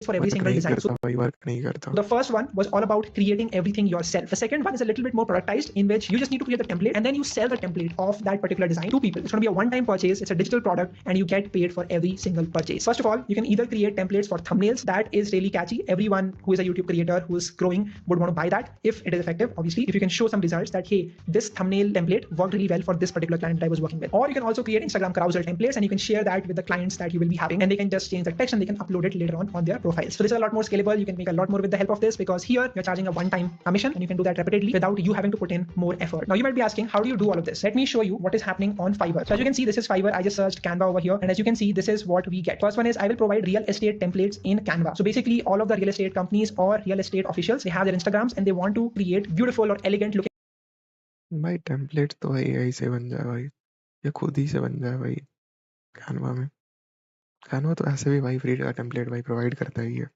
for every वर्क single नहीं design. So करता भाई, वर्क नहीं करता। the first one was all about creating everything yourself. The second one is a little bit more productized, in which you just need to create the template and then you sell the template of that particular design to people. It's going to be a one-time purchase. It's a digital product and you get paid for every single purchase. First of all, you can either create templates for thumbnails. That is really catchy. Everyone who is a YouTube creator who is growing would want to buy that if it is effective. Obviously, if you can show some results that, hey, this thumbnail template worked really well for this particular client that I was working with. Or you can also create Instagram carousel templates and you can share that with the clients that you will be having, and they can just change the text and they can upload it later on their profiles. So this is a lot more scalable. You can make a lot more with the help of this, because here you're charging a one-time commission and you can do that repeatedly without you having to put in more effort. Now you might be asking, how do you do all of this? Let me show you what is happening on Fiverr. So as you can see, this is Fiverr. I just searched Canva over here, and as you can see, this is what we get. First one is, I will provide real estate templates in Canva. So basically all of the real estate companies or real estate officials, they have their Instagrams and they want to create beautiful or elegant looking भाई template तो भाई AI से बन जाए भाई, या खुद ही से बन जाए भाई कैनवा में। कैनवा तो ऐसे भी भाई फ्री का टेम्पलेट भाई प्रोवाइड करता ही है।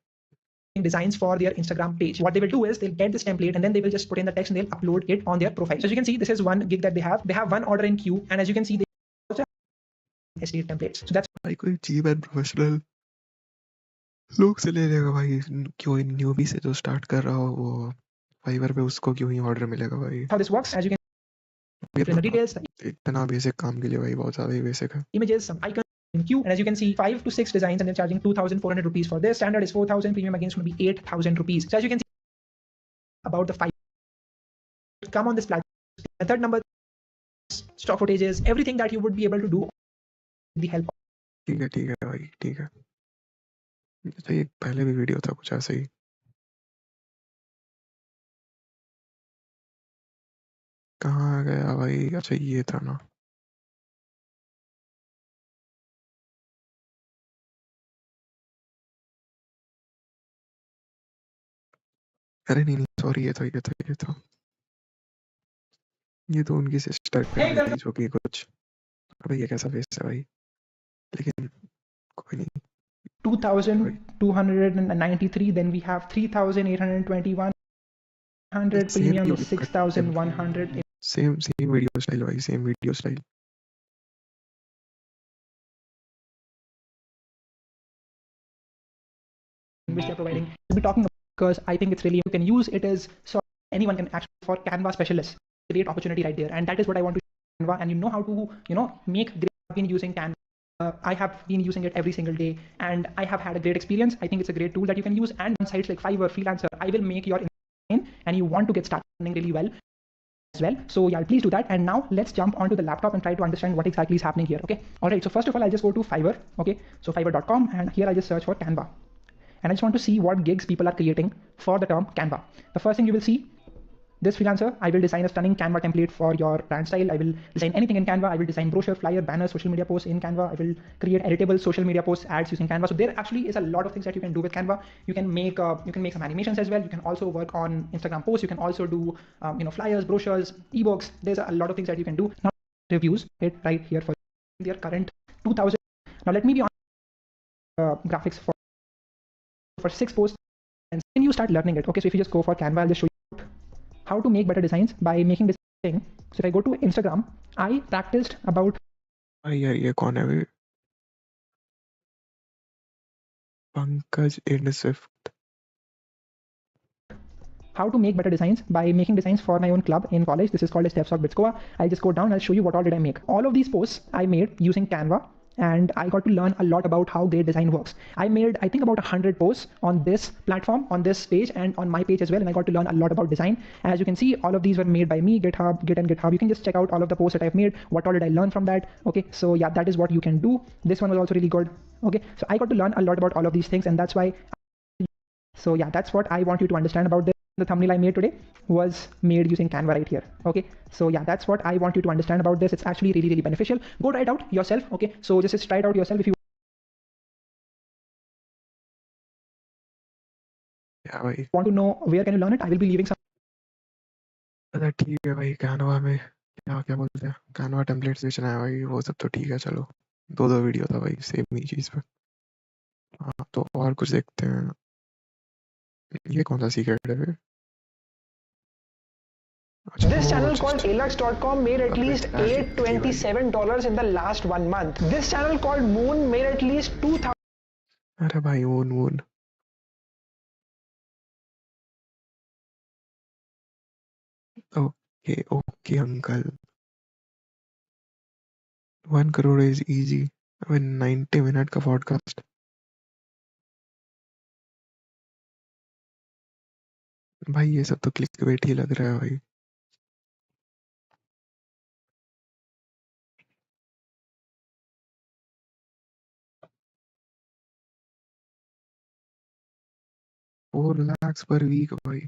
designs for their Instagram page. What they will do is they'll get this template and then they will just put in the text and they'll upload it on their profile. So as you can see, this is one gig that they have. They have one order in queue, and as you can see, they also have estate templates. So that's भाई कोई cheap and professional लोग से ले लेगा भाई, क्यों newbie से जो स्टार्ट कर रहा हो वो फाइवर पे उसको क्यों ही ऑर्डर मिलेगा भाई। how this works. As you can ये see in the details, the इतना बेसिक काम के लिए भाई बहुत ज़्यादा ही बेसिक है। images, some icons in queue, and as you can see, 5 to 6 designs, and they're charging 2,400 rupees for this. Standard is 4,000, premium again is going to be 8,000 rupees. So as you can see about the five come on this platform, method number, stock footages, everything that you would be able to do with the help of ठीक है भाई ठीक है। तो ये पहले भी video था कुछ ऐसा ही। कहाँ गया भाई? अच्छा ये था ना। अरे नहीं सॉरी, ये था ये तो उनकी सिस्टर का Hey, है welcome. जो कि कुछ, अबे ये कैसा फेस है भाई, लेकिन कोई नहीं। 2,293, then we have 3,821, 100 same premium is 6,100. Same video style भाई, same video style. Which they're providing. We'll be talking about, because I think it's really, you can use it as, so anyone can actually, for Canva specialists, great opportunity right there. And that is what I want to show Canva, and you know how to, make great. I've been using Canva. I have been using it every single day, and I have had a great experience. I think it's a great tool that you can use. And on sites like Fiverr, Freelancer, I will make your in, and you want to get started running really well as well. So yeah, please do that. And now let's jump onto the laptop and try to understand what exactly is happening here. Okay. All right. So first of all, I'll just go to Fiverr. Okay. So fiverr.com, and here I just search for Canva. And I just want to see what gigs people are creating for the term Canva. The first thing you will see, this freelancer, I will design a stunning Canva template for your brand style. I will design anything in Canva. I will design brochure, flyer, banner, social media posts in Canva. I will create editable social media posts, ads using Canva. So there actually is a lot of things that you can do with Canva. You can make some animations as well. You can also work on Instagram posts. You can also do flyers, brochures, ebooks. There's a lot of things that you can do. Now reviews it right here for their current 2,000. Now let me be on graphics for 6 posts, and then you start learning it. Okay, so if you just go for Canva, I'll just show you how to make better designs by making this thing. So if I go to Instagram, I practiced about यार ये कौन है भाई? पंकज इन Swift. how to make better designs by making designs for my own club in college. This is called as Steps of Bitskoa. I'll just go down, I'll show you what all did I make. All of these posts I made using Canva, and I got to learn a lot about how great design works. I made, I think, about 100 posts on this platform, on this page, and on my page as well, and I got to learn a lot about design. As you can see, all of these were made by me, GitHub, Git and GitHub. You can just check out all of the posts that I've made. What all did I learn from that? Okay, so yeah, that is what you can do. This one was also really good. Okay, so I got to learn a lot about all of these things, and that's why. So yeah, that's what I want you to understand about this. The thumbnail I made today was made using Canva right here. Okay, so yeah, that's what I want you to understand about this. It's actually really, really beneficial. Go try it out yourself. Okay, so just try it out yourself if you क्या भाई? want to know where can you learn it. I will be leaving some. अच्छा ठीक है भाई, Canva में क्या क्या बोलते हैं, कैनवा टेम्पलेट्स बेचना है भाई, वो सब तो ठीक है। चलो दो वीडियो था भाई सेम ही चीज़ पे। हाँ तो और कुछ देखते हैं। ये कौन सा सीक्रेट है फिर? This channel called alux.com made at least $827 in the last 1 month. This channel called Moon made at least 2,000. अरे भाई ऊन okay uncle, 1 crore is easy. अबे 90 मिनट का पॉडकास्ट भाई, ये सब तो क्लिकबेट ही लग रहा है भाई। 4 lakhs per week भाई.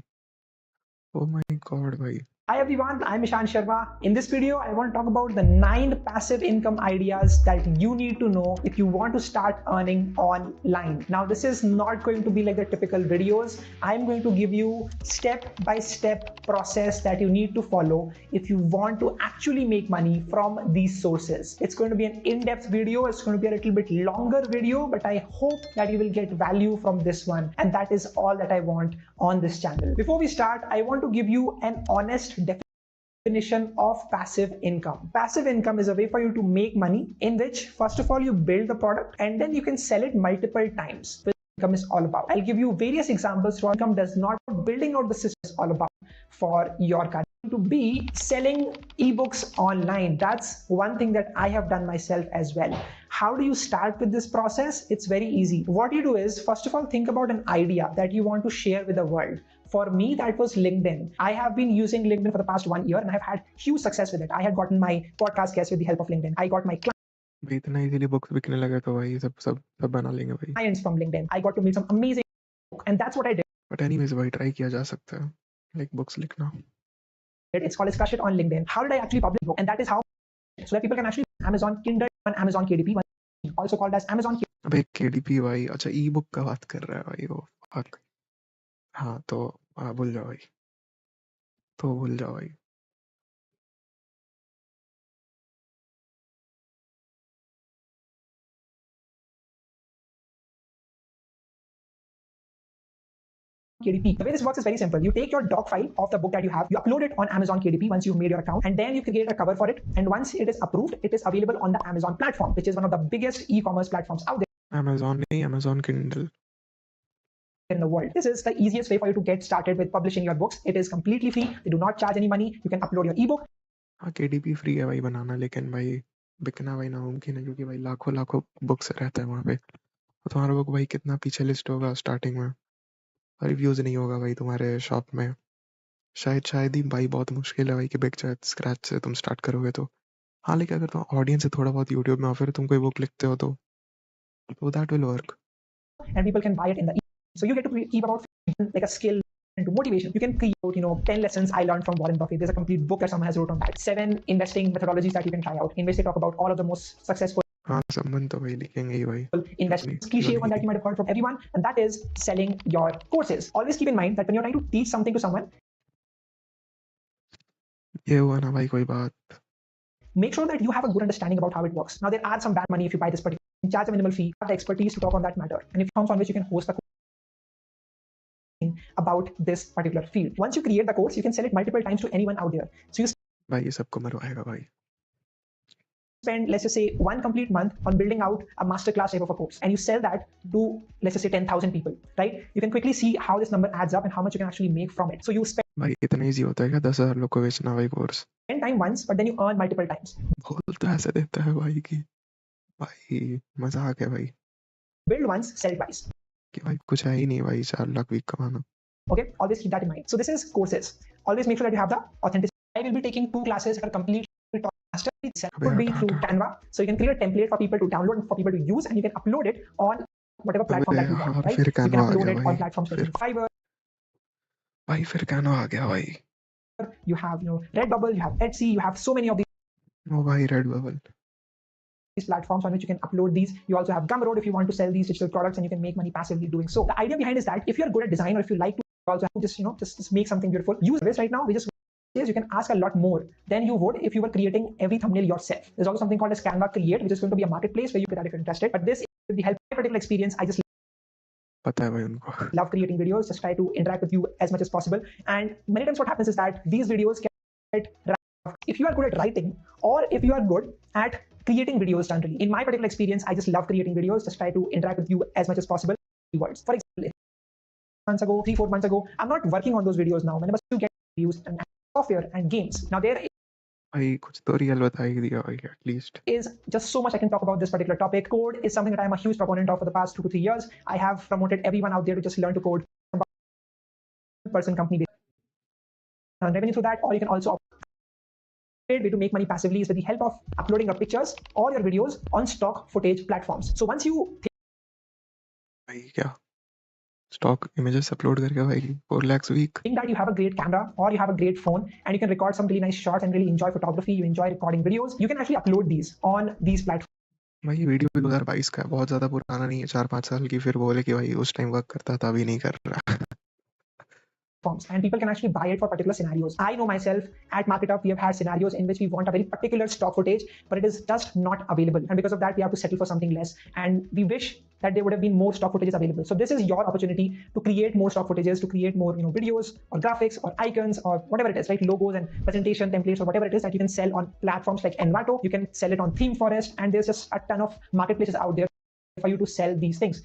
Oh my god भाई. Hi everyone, I'm Ishan Sharma. In this video, I want to talk about the 9 passive income ideas that you need to know if you want to start earning online. Now, this is not going to be like the typical videos. I'm going to give you step-by-step process that you need to follow if you want to actually make money from these sources. It's going to be an in-depth video. It's going to be a little bit longer video, but I hope that you will get value from this one. And that is all that I want on this channel. Before we start, I want to give you an honest definition of passive income. Passive income is a way for you to make money in which, first of all, you build the product and then you can sell it multiple times. What income is all about. I'll give you various examples. What income does not. Building out the system is all about for your company to be selling ebooks online. That's one thing that I have done myself as well. How do you start with this process? It's very easy. What you do is, first of all, think about an idea that you want to share with the world. For me, that was LinkedIn. I have been using LinkedIn for the past 1 year and I've had huge success with it. I had gotten my podcast guests with the help of LinkedIn. I got my भाई इतना easily books बिकने लगे तो भाई सब बना लेंगे भाई. clients from LinkedIn. I got to meet some amazing book, and that's what I did. But anyways भाई ट्राई किया जा सकता है. Like बुक्स लिखना. It's called Crush It on LinkedIn. How did I actually publish a book? And that is how, so that people can actually Amazon Kindle on Amazon KDP, also called as Amazon KDP. अबे KDP भाई. अच्छा ई book का बात कर रहा है भाई वो. Fuck. हाँ तो भूल जाओ भाई. तो भूल जाओ भाई. KDP. The way this works is very simple. You take your doc file of the book that you have, you upload it on Amazon KDP once you've made your account, and then you create a cover for it. And once it is approved, it is available on the Amazon platform, which is one of the biggest e-commerce platforms out there. Amazon Kindle. In the world. This is the easiest way for you to get started with publishing your books. It is completely free. They do not charge any money. You can upload your ebook. हाँ KDP free है भाई बनाना, लेकिन भाई बिकना भाई नामुमकिन है क्योंकि भाई लाखों बुक्स रहते हैं वहाँ पे. तो तुम्हारा बुक भाई कितना पीछे लिस्ट होगा स्टार्टिंग में. रिव्यूज नहीं होगा भाई तुम्हारे शॉप में. शायद ही भाई बहुत मुश्किल है भाई कि बिक जाए स्क्रैच से तुम स्टार्ट करोगे तो. हाँ लेकिन अगर तुम ऑडियंस से थोड़ा बहुत यूट्यूब में और फिर तुम कोई बुक लिखते हो तो that will work. And people can buy it in the so you get to keep about like a skill into motivation. You can create 10 lessons I learned from Warren Buffett. There's a complete book that someone has wrote on that. 7 investing methodologies that you can try out, in which they talk about all of the most successful हाँ संबंध तो भाई लिखेंगे ही भाई. investments. Cliche one that you might have heard from everyone, and that is selling your courses. Always keep in mind that when you're trying to teach something to someone, ये हुआ ना भाई कोई बात. make sure that you have a good understanding about how it works. Now, there are some bad money if you buy this particular, you charge a minimal fee, have the expertise to talk on that matter, and if comes on which you can host the about this particular field. Once you create the course, you can sell it multiple times to anyone out there. So you भाई ये सबको मरवाएगा भाई. spend, let's just say, 1 complete month on building out a masterclass type of a course, and you sell that to, let's just say, 10,000 people, right? You can quickly see how this number adds up and how much you can actually make from it. So you भाई इतना easy होता है क्या 10,000 लोग को बेचना भाई course. spend time once, but then you earn multiple times. बोल तो ऐसे देता है भाई की भाई मजाक है भाई. Build once, sell twice. कि भाई कुछ है ही नहीं भाई 4 लाख वीक कमाना. Okay, always keep that in mind. So this is courses. Always make sure that you have the authenticity. I will be taking 2 classes that are completely master. It would be through Canva. So you can create a template for people to download and for people to use, and you can upload it on whatever platform that you want, right? फिर You can Canva आ upload गया it भाई. on platforms like Fiverr. भाई फिर Canva आ गया भाई. You have Redbubble, you have Etsy, you have so many of ओ भाई Redbubble. these platforms on which you can upload these. You also have Gumroad if you want to sell these digital products, and you can make money passively doing so. The idea behind is that if you're good at design, or if you like to also have to just make something beautiful, use this right now. We just you can ask a lot more than you would if you were creating every thumbnail yourself. There's also something called as Canva Create, which is going to be a marketplace where you can add if you're interested. But this, with the help of my particular experience, I just पता है भाई उनको. love creating videos. Just try to interact with you as much as possible. And many times what happens is that these videos get if you are good at writing, or if you are good at creating videos generally. In my particular experience, I just love creating videos. Just try to interact with you as much as possible. Keywords. For example, 3-4 months ago, I'm not working on those videos now. Whenever you get views and software and games. Now there भाई कुछ तो real बता ही दिया भाई at least. is just so much I can talk about this particular topic. Code is something that I'm a huge proponent of for the past 2 to 3 years. I have promoted everyone out there to just learn to code. Person company based revenue through that, or you can also way to make money passively is with the help of uploading your pictures or your videos on stock footage platforms. So once you भाई क्या stock images upload करके भाई 4 lakhs week. Think that you have a great camera or you have a great phone and you can record some really nice shots and really enjoy photography, you enjoy recording videos, you can actually upload these on these platforms. भाई ये video भी 2022 का है, बहुत ज़्यादा पुराना नहीं है, 4-5 साल की। फिर बोले कि भाई उस टाइम वर्क करता था, अभी नहीं कर रहा। And people can actually buy it for particular scenarios. I know myself at MarketUp, we have had scenarios in which we want a very particular stock footage, but it is just not available. And because of that, we have to settle for something less. And we wish that there would have been more stock footages available. So this is your opportunity to create more stock footages, to create more, videos or graphics or icons or whatever it is, right? Logos and presentation templates or whatever it is that you can sell on platforms like Envato. You can sell it on ThemeForest, and there's just a ton of marketplaces out there for you to sell these things.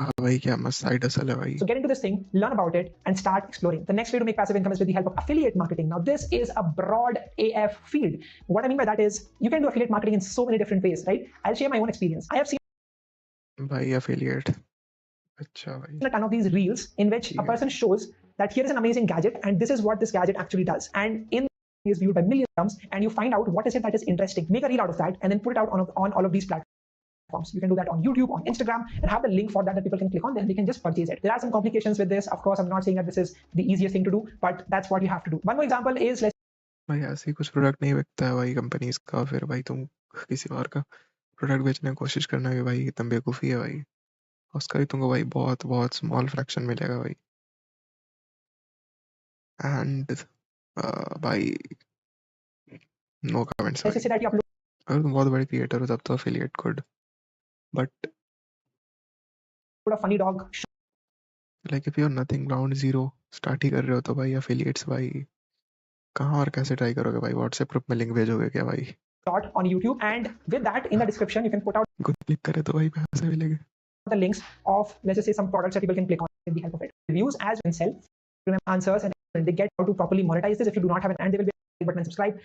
हाँ भाई, क्या मस्त side hustle है भाई। So get into this thing, learn about it, and start exploring. The next way to make passive income is with the help of affiliate marketing. Now, this is a broad AF field. What I mean by that is you can do affiliate marketing in so many different ways, right? I'll share my own experience. I have seen भाई affiliate, अच्छा भाई। a ton of these reels in which a person shows that here is an amazing gadget and this is what this gadget actually does. And in is viewed by millions, and you find out what is it that is interesting. Make a reel out of that and then put it out on all of these platforms. You can do that on YouTube, on Instagram, and have the link for that people can click on, then they can just purchase it. There are some complications with this. Of course, I'm not saying that this is the easiest thing to do, but that's what you have to do. One more example is, let's भाई ऐसे ही कुछ product नहीं बिकता है भाई companies का, फिर भाई तुम किसी और का प्रोडक्ट बेचने की कोशिश करना भी भाई एकदम बेवकूफ़ी है भाई। उसका भी तुमको भाई बहुत बहुत स्मॉल फ्रैक्शन मिलेगा भाई। एंड भाई नो कमेंट्स say भाई। that you upload अगर तुम बहुत बड़े क्रिएटर हो तब तो affiliate good, but a funny dog like if you are nothing, ground zero start ही कर रहे हो तो भाई एफिलिएट्स भाई कहाँ और कैसे ट्राई करोगे भाई? व्हाट्सएप ग्रुप में लिंक भेजोगे क्या भाई? shot on YouTube, and with that in the description you can put out खुद क्लिक करे तो भाई पैसे मिलेंगे। the links of, let's just say, some products that people can click on with the help of it. Reviews as you can sell, remember answers, and they get how to properly monetize this. If you do not have an, and there will be a button and subscribe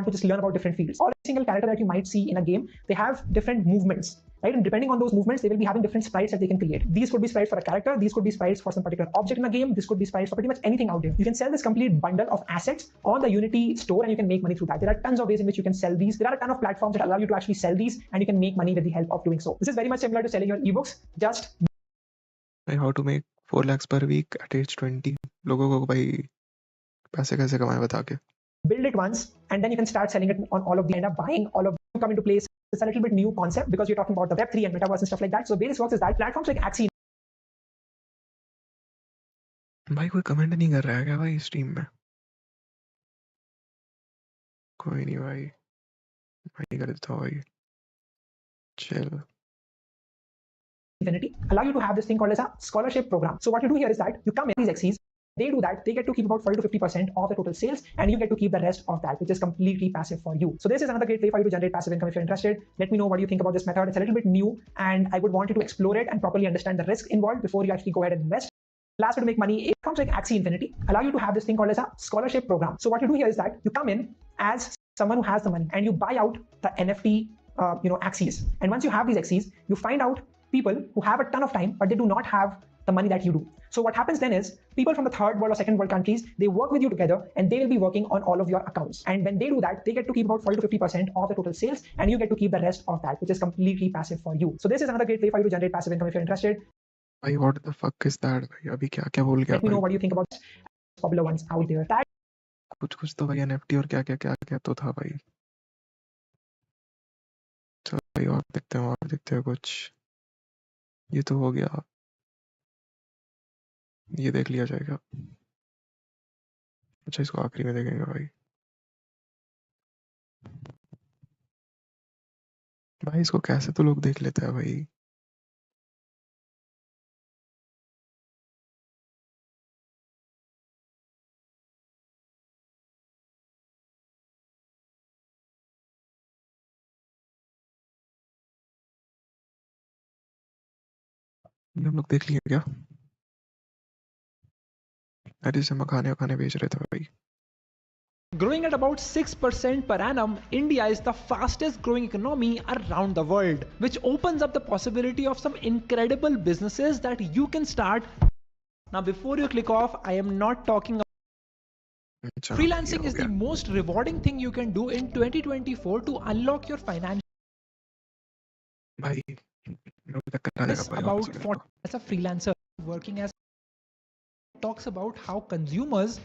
to just learn about different fields. Every single character that you might see in a game, they have different movements, right? And depending on those movements, they will be having different sprites that they can create. These could be sprites for a character, these could be sprites for some particular object in a game, this could be sprites for pretty much anything out there. You can sell this complete bundle of assets on the Unity store and you can make money through that. There are tons of ways in which you can sell these. There are a ton of platforms that allow you to actually sell these and you can make money with the help of doing so. This is very much similar to selling your ebooks, just How to make 4 lakhs per week at age 20? लोगों को भाई पैसे कैसे कमाए बता के। build it once and then you can start selling it on all of the, end up buying all of them come into place. It's a little bit new concept because you're talking about the Web3 and metaverse and stuff like that. So the way this works is that platforms like Axie भाई कोई comment नहीं कर रहा है क्या भाई stream में? कोई नहीं भाई, मैं कर देता हूँ भाई। चल Infinity allow you to have this thing called as a scholarship program. So what you do here is that you come in these XCs, they do that, they get to keep about 40 to 50% of the total sales and you get to keep the rest of that, which is completely passive for you. So this is another great way for you to generate passive income. If you're interested, let me know what you think about this method. It's a little bit new and I would want you to explore it and properly understand the risk involved before you actually go ahead and invest. Last way to make money, platforms like Axie Infinity allow you to have this thing called as a scholarship program. So what you do here is that you come in as someone who has the money and you buy out the NFT Axies. And once you have these Axies, you find out people who have a ton of time but they do not have the money that you do. So what happens then is people from the third world or second world countries, they work with you together and they will be working on all of your accounts. And when they do that, they get to keep about 40 to 50% of the total sales and you get to keep the rest of that, which is completely passive for you. So this is another great way for you to generate passive income if you're interested. भाई what the fuck is that भाई? अभी क्या क्या बोल गया Let me know भाई? what you think about popular ones out there. That कुछ तो भाई NFT और क्या क्या क्या क्या तो था भाई। चलो भाई और देखते हैं कुछ। ये तो हो गया, ये देख लिया जाएगा। अच्छा इसको आखिरी में देखेंगे भाई। भाई इसको कैसे तो लोग देख लेते हैं भाई। ये हम लोग देख लिए क्या? अरे से मखाने बेच रहे थे भाई। growing at about 6% per annum, India is the fastest growing economy around the world, which opens up the possibility of some incredible businesses that you can start. Now, before you click off, I am not talking about अच्छा, freelancing ये is हो the गया। most rewarding thing you can do in 2024 to unlock your financial भाई अभी तक कराएगा भाई about वापस for as a freelancer. working as talks about how consumers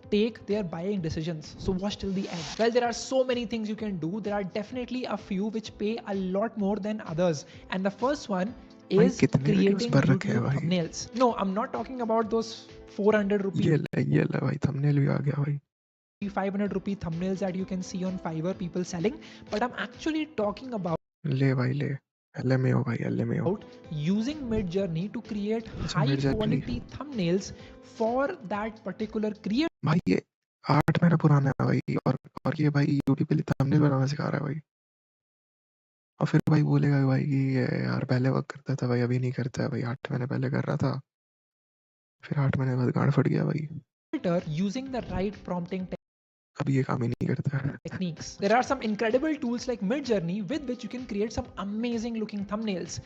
take their buying decisions. So watch till the end. Well, there are so many things you can do. There are definitely a few which pay a lot more than others. And the first one भाई is कितने videos creating भर रखे हैं YouTube भाई? thumbnails. No, I'm not talking about those 400 rupee, ये ले भाई, thumbnail भी आ गया भाई. 500 rupee thumbnails that you can see on Fiverr people selling. But I'm actually talking about ले भाई ले. LMAO भाई, LMAO. using Midjourney to create अच्छा, high Midjourney. quality thumbnails for that particular creator. भाई ये 8 महीना पुराना है भाई, और ये भाई यूट्यूब पे लिए थंबनेल बनाना सिखा रहा है भाई. और फिर भाई बोलेगा भाई कि ये यार पहले वर्क करता था भाई, अभी नहीं करता है भाई, 8 महीने पहले कर रहा था, फिर 8 महीने बाद गांड फट गया भाई, Using the right prompting अभी ये काम ही नहीं करता है. techniques. There are some incredible tools like Midjourney with which you can create some amazing looking thumbnails.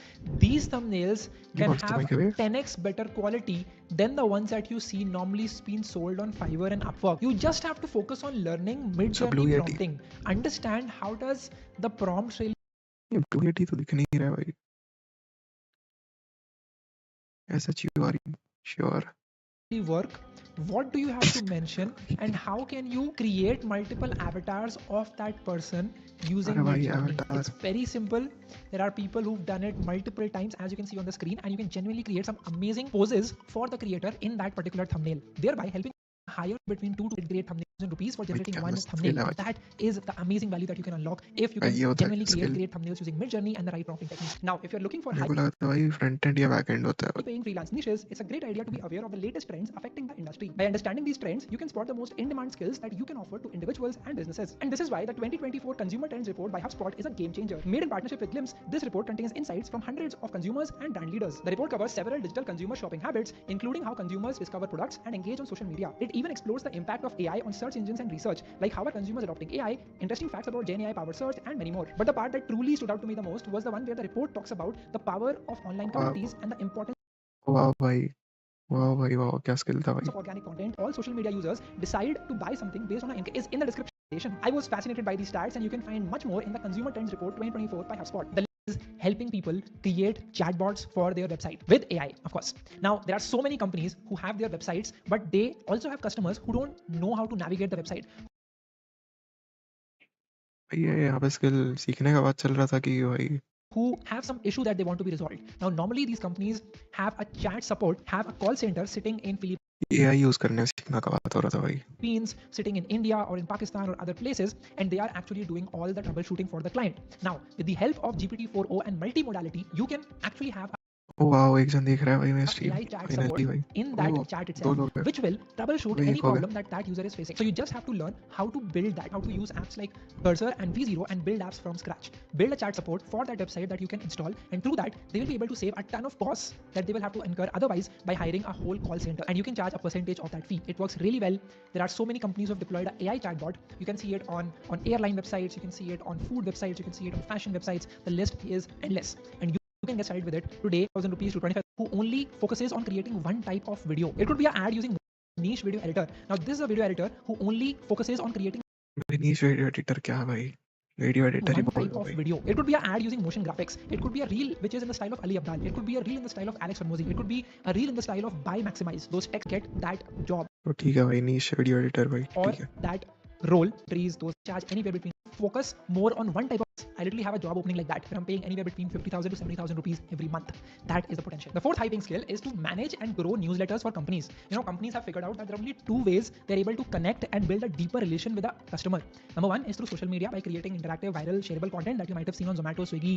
These thumbnails can what's the have microwave? 10x better quality than the ones that you see normally being sold on Fiverr and Upwork. You just have to focus on learning Blue Midjourney Yeti. prompting. Understand how does the prompts really ये blue तो दिख नहीं रहा है भाई. SHURE, sure. work, what do you have to mention, and how can you create multiple avatars of that person using अरे भाई, Midjourney? avatar. It's very simple. There are people who've done it multiple times, as you can see on the screen, and you can genuinely create some amazing poses for the creator in that particular thumbnail, thereby helping hire between 2 to 8 great thumbnails in rupees for generating क्या one मस्त thumbnail. skill है That is the amazing value that you can unlock if you can ये होता है genuinely create skill. great thumbnails using Midjourney and the right prompting techniques. Now, if you're looking for मेरे को लगा था भाई front end या back and होता है. paying freelance niches, it's a great idea to be aware of the latest trends affecting the industry. By understanding these trends, you can spot the most in-demand skills that you can offer to individuals and businesses. And this is why the 2024 Consumer Trends Report by HubSpot is a game changer. Made in partnership with Glimpse, this report contains insights from hundreds of consumers and brand leaders. The report covers several digital consumer shopping habits, including how consumers discover products and engage on social media. It even explores the impact of AI on search engines and research, like how are consumers adopting AI, interesting facts about Gen AI powered search, and many more. But the part that truly stood out to me the most was the one where the report talks about the power of online communities and the importance वाह भाई, वाह, क्या skill था भाई. of organic content. All social media users decide to buy something based on is in the description. I was fascinated by these stats, and you can find much more in the Consumer Trends Report 2024 by HubSpot. The link is helping people create chatbots for their website with AI, of course. Now, there are so many companies who have their websites, but they also have customers who don't know how to navigate the website. भाई ये यहाँ पे skill सीखने का बात चल रहा था कि भाई Who have some issue that they want to be resolved. Now, normally these companies have a chat support, have a call center sitting in AI use करने सीखना का बात हो रहा था भाई. Philippines, sitting in India or in Pakistan or other places, and they are actually doing all the troubleshooting for the client. Now, with the help of GPT-4o and multimodality, you can actually have ओ वाह, एक जन देख रहा है भाई मेरा stream. AI chat finally support भाई. in that O, chat दो itself, लोग हैं. which will troubleshoot वही any हो गया. problem that that user is facing. So you just have to learn how to build that, how to use apps like Cursor and V0 and build apps from scratch. Build a chat support for that website that you can install, and through that, they will be able to save a ton of costs that they will have to incur otherwise by hiring a whole call center. And you can charge a percentage of that fee. It works really well. There are so many companies who have deployed an AI chatbot. You can see it on airline websites, you can see it on food websites, you can see it on fashion websites. The list is endless. And you can get started with it today, 1,000 rupees to 25, who only focuses on creating one type of video. It could be an ad using niche video editor. Now, this is a video editor who only focuses on creating niche video editor क्या है भाई? Video editor ही one बोल type दो of भाई. video. It could be an ad using motion graphics. It could be a reel which is in the style of Ali Abdal. It could be a reel in the style of Alex Hormozi. It could be a reel in the style of Buy Maximize. Those tech get that job तो ठीक है भाई, नीश video editor भाई. or ठीक है. that role. Trees, those charge anywhere between. Focus more on one type of. I literally have a job opening like that where I'm paying anywhere between 50,000 to 70,000 rupees every month. That is the potential. The fourth hyping skill is to manage and grow newsletters for companies. You know, companies have figured out that there are only two ways they're able to connect and build a deeper relation with a customer. Number one is through social media by creating interactive, viral, shareable content that you might have seen on Zomato, Swiggy,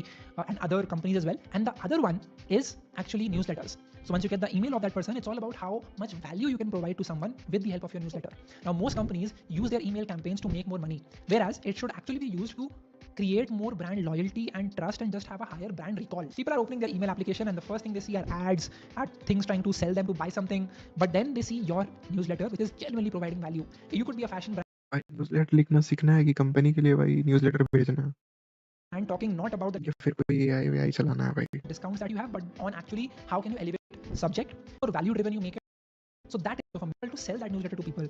and other companies as well. And the other one is actually newsletters. So once you get the email of that person, it's all about how much value you can provide to someone with the help of your newsletter. Now, most companies use their email campaigns to make more money, whereas it should actually be used to create more brand loyalty and trust and just have a higher brand recall. People are opening their email application and the first thing they see are ads, are things trying to sell them to buy something, but then they see your newsletter which is genuinely providing value. You could be a fashion brand भाई newsletter लिखना सीखना है कि company के लिए भाई newsletter भेजना है, and talking not about the या फिर कोई AI चलाना है भाई. discounts that you have, but on actually how can you elevate subject or value driven you make it. So that is for people to sell that newsletter to people.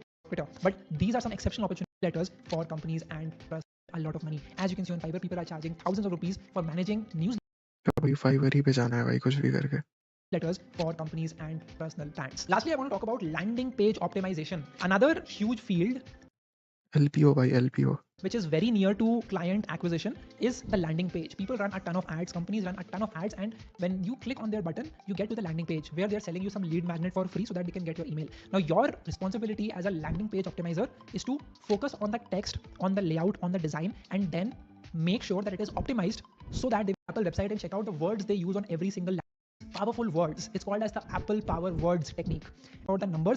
But these are some exceptional opportunity letters for companies and trust a lot of money. As you can see on Fiverr, people are charging thousands of rupees for managing news तो भाई fibre ही पे जाना है भाई, कुछ भी करके. letters for companies and personal brands. Lastly, I want to talk about landing page optimization. Another huge field LPO भाई LPO. which is very near to client acquisition is the landing page. People run a ton of ads, companies run a ton of ads, and when you click on their button, you get to the landing page where they're selling you some lead magnet for free so that they can get your email. Now, your responsibility as a landing page optimizer is to focus on the text, on the layout, on the design, and then make sure that it is optimized so that they Apple website and check out the words they use on every single powerful words. It's called as the Apple Power Words technique, or the numbers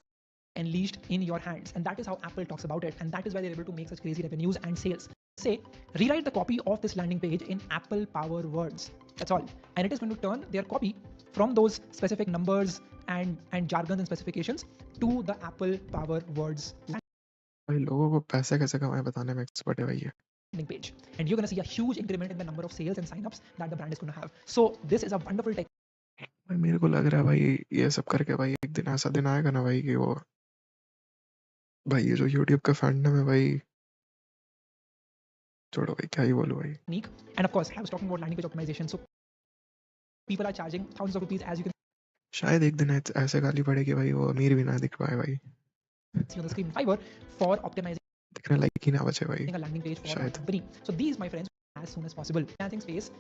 unleashed in your hands, and that is how Apple talks about it, and that is why they're able to make such crazy revenues and sales. Say, rewrite the copy of this landing page in Apple Power Words. That's all, and it is going to turn their copy from those specific numbers and jargons and specifications to the Apple Power Words भाई लोगों को पैसे कैसे कमाए बताने में expert है भाई ये. landing page, and you're going to see a huge increment in the number of sales and signups that the brand is going to have. So this is a wonderful tech. भाई मेरे को लग रहा है भाई ये सब करके भाई एक दिन ऐसा दिन आएगा ना भाई कि वो भाई ये जो YouTube का फैंडम है भाई, छोड़ो भाई क्या ही बोलूं भाई. Technique. And of course, I was talking about landing page optimization. So people are charging thousands of rupees, as you can शायद एक दिन ऐसे गाली पड़ेगी भाई वो अमीर भी ना दिख पाए भाई, see on the screen, Fiverr, for optimizing दिखने लायक ही ना बचे भाई a landing page for a शायद. company. So these, my friends, as soon as possible. Freelancing space,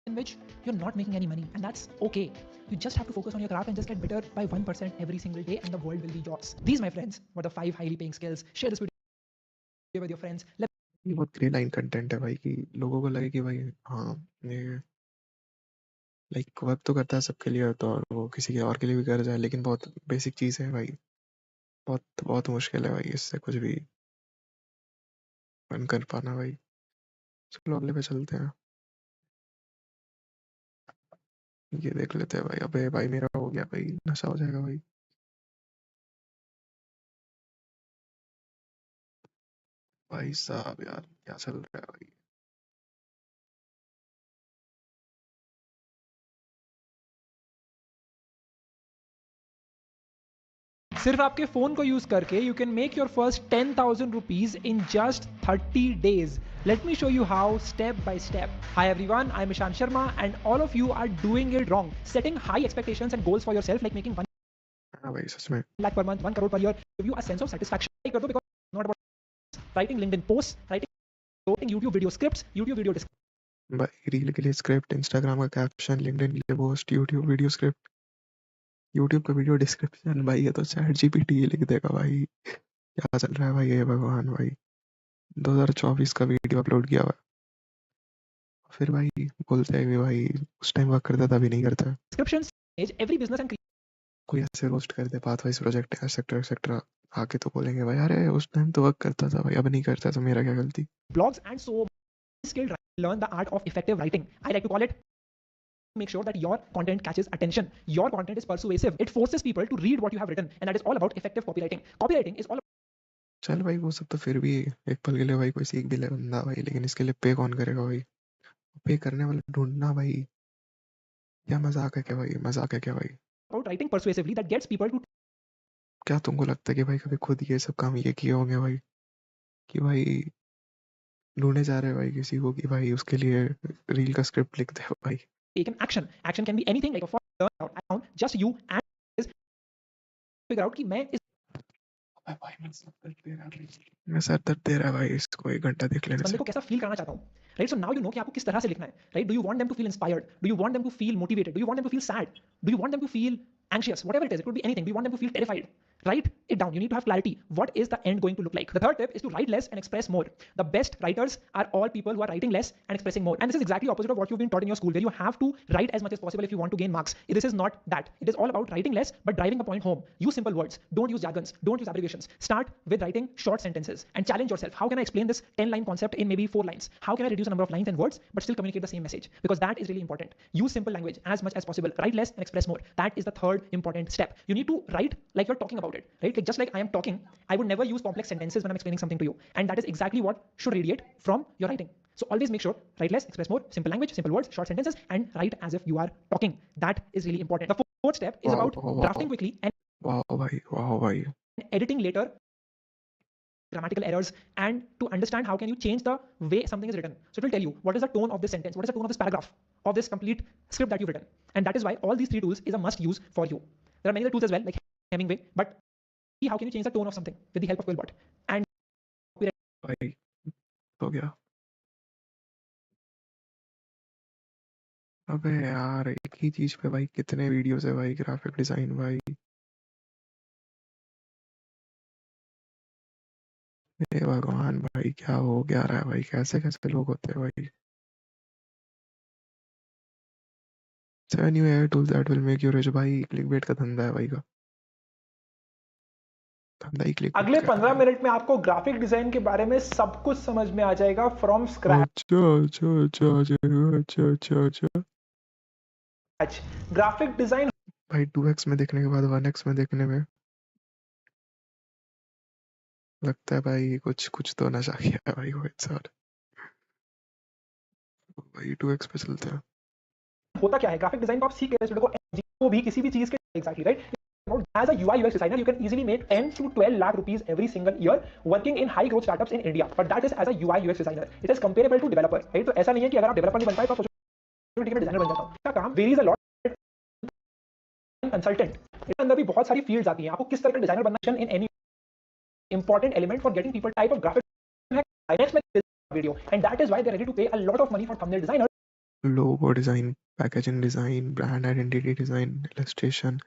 in which you're not making any money, and that's okay. You just have to focus on your craft and just get better by 1% every single day, and the world will be yours. These, my friends, were the 5 highly paying skills. Share this video with your friends. ये बहुत grey line content है भाई कि लोगों को लगे कि भाई हाँ ये लाइक वर्क तो करता है सबके लिए तो और वो किसी के और के लिए भी कर जाए, लेकिन बहुत बेसिक चीज़ है भाई, बहुत बहुत मुश्किल है भाई इससे कुछ भी बन कर पाना भाई. चलो अगले पे चलते हैं. ये देख लेते हैं भाई. अबे भाई मेरा हो गया भाई, नशा हो जाएगा भाई. भाई साहब यार क्या चल रहा है भाई. सिर्फ आपके फोन को यूज करके you can make your first 10,000 rupees in just 30 days. Let me show you how step by step. Hi everyone, I'm Ishan Sharma, and all of you are doing it wrong. Setting high expectations and goals for yourself, like making 1 हाँ भाई सच में lakh per month, 1 crore per year, give you a sense of satisfaction. Because it's not about writing LinkedIn posts, writing YouTube video scripts, YouTube video descriptions. भाई reel के लिए script, Instagram का caption, LinkedIn के लिए post, YouTube video script, YouTube का video description. भाई ये तो चैट जीपीटी लिख देगा भाई. क्या चल रहा है भाई ये भगवान भाई. 2024 का वीडियो अपलोड किया हुआ है. फिर भाई बोलते हैं कि भाई उस टाइम वर्क करता था अभी नहीं करता. Descriptions, every business and कोई ऐसे रोस्ट करते पाथवाइज प्रोजेक्ट एक्सेट्रा एक्सेट्रा, आके तो बोलेंगे भाई अरे उस टाइम तो वर्क करता था भाई अब नहीं करता तो मेरा क्या गलती. blogs and so skilled learn the art of effective writing. I like to call it make sure that your content catches attention. Your content is persuasive. It forces people to read what you have written, and that is all about effective copywriting. Copywriting is all चल भाई वो सब तो फिर भी एक पल के लिए भाई कोई सीख भी ले बंदा भाई, लेकिन इसके लिए पे कौन करेगा भाई. पे करने वाला ढूंढना भाई. क्या मजाक है क्या भाई, मजाक है क्या भाई. about writing persuasively that gets people to क्या तुमको लगता है कि भाई कभी खुद ये सब काम ये किए होंगे भाई, कि भाई ढूंढे जा रहे हैं भाई किसी को कि भाई उसके लिए रील का स्क्रिप्ट लिख दे भाई. take an action. Action can be anything like a learn out. I found just you and is figure out कि मैं इस भाई मैं सर दर्द दे रहा है भाई, इसको 1 घंटा देख लेने बंदे से. को कैसा फील कराना चाहता हूँ. Right, so now you know कि आपको किस तरह से लिखना है. Right, do you want them to feel inspired? Do you want them to feel motivated? Do you want them to feel sad? Do you want them to feel anxious? Whatever it is, it could be anything. Do you want them to feel terrified? Write it down. You need to have clarity. What is the end going to look like? The third tip is to write less and express more. The best writers are all people who are writing less and expressing more. And this is exactly opposite of what you've been taught in your school, where you have to write as much as possible if you want to gain marks. This is not that. It is all about writing less but driving the point home. Use simple words. Don't use jargons. Don't use abbreviations. Start with writing short sentences and challenge yourself. How can I explain this 10-line concept in maybe 4 lines? How can I reduce the number of lines and words but still communicate the same message? Because that is really important. Use simple language as much as possible. Write less and express more. That is the third important step. You need to write like you're talking about it, right? Like just like I am talking, I would never use complex sentences when I'm explaining something to you. And that is exactly what should radiate from your writing. So always make sure, write less, express more, simple language, simple words, short sentences, and write as if you are talking. That is really important. The fourth step is about drafting quickly and वाह भाई editing later grammatical errors, and to understand how can you change the way something is written. So it will tell you what is the tone of this sentence, what is the tone of this paragraph, of this complete script that you've written. And that is why all these three tools is a must use for you. There are many other tools as well, like Hemingway, but see how can you change the tone of something with the help of Quillbot. And भाई हो गया। अबे यार एक ही चीज पे भाई कितने वीडियोस है भाई, ग्राफिक डिजाइन भाई। हे भगवान भाई क्या हो क्या रहा है भाई, कैसे कैसे लोग होते हैं भाई। 7 new AI tools that will make you rich भाई, क्लिकबेट का धंधा है भाई का, धंधा ही क्लिकबेट अगले का है 15 भाई। मिनट में आपको ग्राफिक डिजाइन के बारे में सब कुछ समझ में आ जाएगा फ्रॉम स्क्रैच। अच्छा ग्राफिक डिजाइन भाई 2x में देखने के बाद 1x में देखने में लगता है भाई कुछ कुछ तो नशा किया है भाई वो इंसान। भाई 2x पे चलते हैं। होता क्या है, ग्राफिक डिजाइन को आप सीख के को भी किसी भी चीज के exactly right. As a UI UX designer, you can easily make 10 to 12 lakh rupees every single year working in high growth startups in India. But that is as a UI UX designer. It is comparable to developer, right? तो ऐसा नहीं है कि अगर आप developer नहीं बन पाए तो आप डिजाइनर बन जाता हूँ। इसका काम वेरीज अ लॉट। कंसल्टेंट इसके अंदर भी बहुत सारी फील्ड्स आती हैं। आपको किस तरह का डिजाइनर बनना in any important element for getting people type of graphic next में video and that is why they are ready to pay a lot of money for thumbnail designer. Logo design, packaging design, brand identity design, illustration,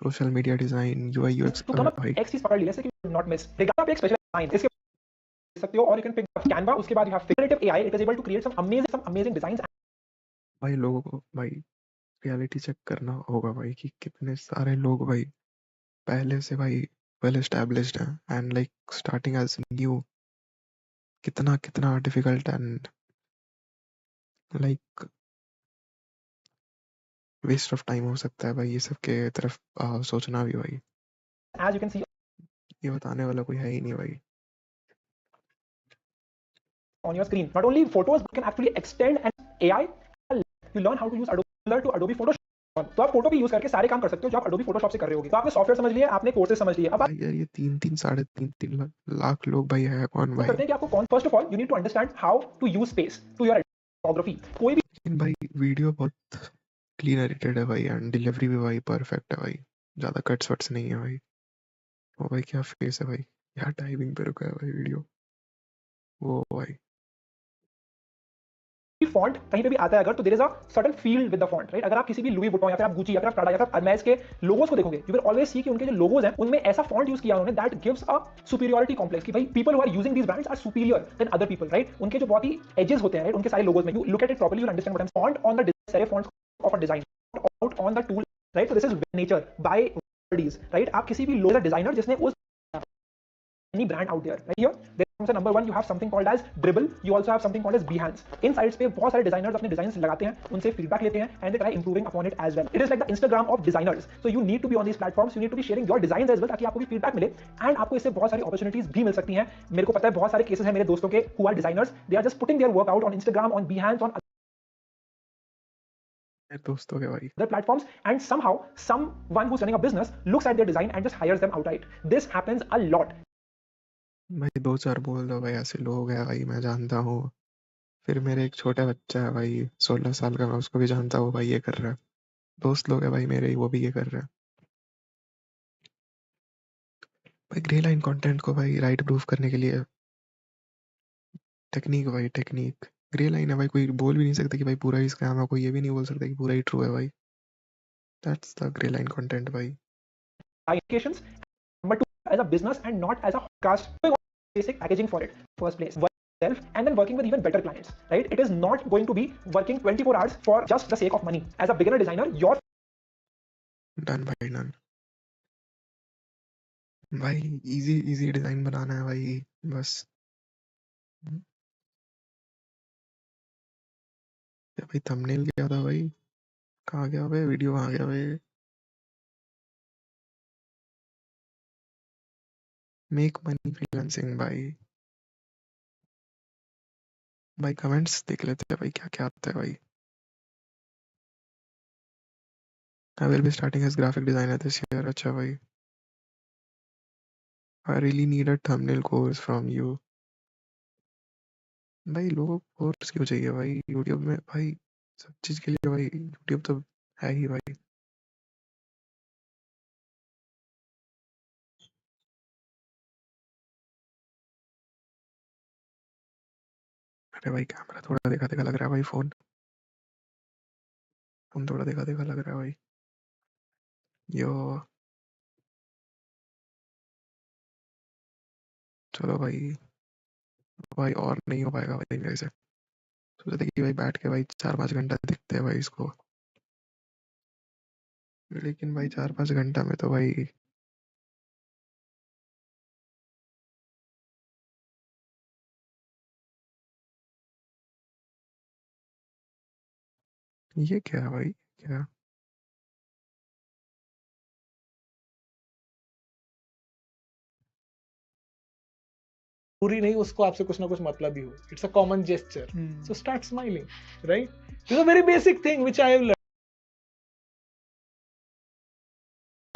social media design, UI UX तो कम भाई। X चीज पकड़ ली जैसे कि not miss आप एक special design इसके सकते हो और यू कैन पिक कैनवा। उसके बाद you have figurative AI, it is able to create some amazing designs. भाई लोगों को भाई रियलिटी चेक करना होगा भाई कि कितने सारे लोग भाई पहले से भाई वेल एस्टैब्लिश्ड हैं and like starting as new, कितना कितना difficult and like waste of time हो सकता है भाई ये सब के तरफ सोचना भी भाई। एज यू कैन सी ये बताने वाला कोई है ही नहीं भाई। on your screen. Not only photos, but you can actually extend an AI. You learn how to use Adobe to Adobe Photoshop. तो आप फोटो भी यूज करके सारे काम कर सकते हो जो आप Adobe Photoshop से कर रहे होगे। तो आपने सॉफ्टवेयर समझ लिया, आपने कोर्सेज समझ लिए। अब आप भाई यार ये 3 साढ़े 3 लाख लोग भाई है कौन भाई। करते हैं कि आपको कौन first of all you need to understand how to use space to your photography. कोई भी लेकिन भाई वीडियो बहुत क्लीन एडिटेड है भाई एंड डिलीवरी भी भाई परफेक्ट है भाई, ज़्यादा कट्स वट्स नहीं है भाई। ओ भाई क्या फेस है भाई, यार टाइमिंग पे रुका है भाई वीडियो। वो भाई फॉन्ट कहीं पे भी आता है अगर तो there is a certain feel with the font right. अगर आप किसी भी लुई वुइटन या फिर आप गुची या फिर आप प्राडा या फिर अरमैस के लोगोस को देखोगे यू विल ऑलवेज सी कि उनके जो लोगोस हैं उनमें ऐसा फॉन्ट यूज किया उन्होंने that gives a superiority complex कि भाई people who are using these brands are superior than other people right. उनके जो बहुत ही एजेस होते हैं राइट उनके सारे लोगोस में you look at it properly you understand what I am font on the seraph fonts of a design out on the tool right. So this is nature by bodies right। आप किसी भी लोगो designer जिसने उस any brand out there right here there comes a number one you have something called as dribble, you also have something called as behance। In sites पे बहुत सारे designers अपने designs लगाते हैं, उनसे फीडबैक लेते हैं and they try improving upon it as well. It is like the Instagram of designers. So you need to be on these platforms, you need to be sharing your designs as well ताकि आपको भी feedback मिले and आपको इससे बहुत सारी opportunities भी मिल सकती हैं। मेरे को पता है बहुत सारे केसेस हैं मेरे दोस्तों के who are designers, they are just putting their work out on Instagram on behance on मेरे दोस्तों के भाई। other platforms and somehow someone who's running a business looks at their design and just hires them outright. This happens a lot। भाई 2 4 बोल दो भाई, ऐसे लोग हैं भाई मैं जानता हूँ। फिर मेरे एक छोटा बच्चा है भाई 16 साल का, मैं उसको भी जानता हूँ भाई ये कर रहा है। दोस्त लोग हैं भाई मेरे, वो भी ये कर रहे हैं भाई। ग्रे लाइन कंटेंट को भाई राइट प्रूफ करने के लिए टेक्निक भाई, टेक्निक ग्रे लाइन है भाई। कोई बोल भी नहीं सकता कि भाई पूरा ही स्कैम है, कोई ये भी नहीं बोल सकता कि पूरा ही ट्रू है भाई। That's the grey line content भाई। Applications. Number two, as a business and not as a podcast. Doing basic packaging for it. First place, work yourself and then working with even better clients. Right? It is not going to be working 24 hours for just the sake of money. As a beginner designer, your done भाई done भाई। Easy easy design बनाना है भाई बस। क्या भाई thumbnail क्या था भाई, कहाँ गया भाई वीडियो, कहाँ गया भाई। मेक मनी फ्रीलांसिंग भाई। भाई कमेंट्स देख लेते हैं भाई क्या क्या आता है भाई। I will be starting as graphic designer this year. अच्छा भाई I really need a thumbnail course from you. भाई लोगों को कोर्स क्यों चाहिए भाई यूट्यूब में भाई सब चीज के लिए भाई यूट्यूब तो है ही भाई। अरे भाई कैमरा थोड़ा देखा देखा लग रहा है भाई फोन थोड़ा देखा देखा लग रहा है भाई। यो चलो भाई और नहीं हो पाएगा भाई मेरे से। सोचा था कि भाई बैठ के भाई 4-5 घंटा दिखते हैं भाई इसको लेकिन भाई 4-5 घंटा में तो भाई ये क्या है भाई क्या जरूरी नहीं उसको आपसे कुछ ना कुछ मतलब ही हो. It's a common gesture. So start smiling, right? This is a very basic thing which I have learned.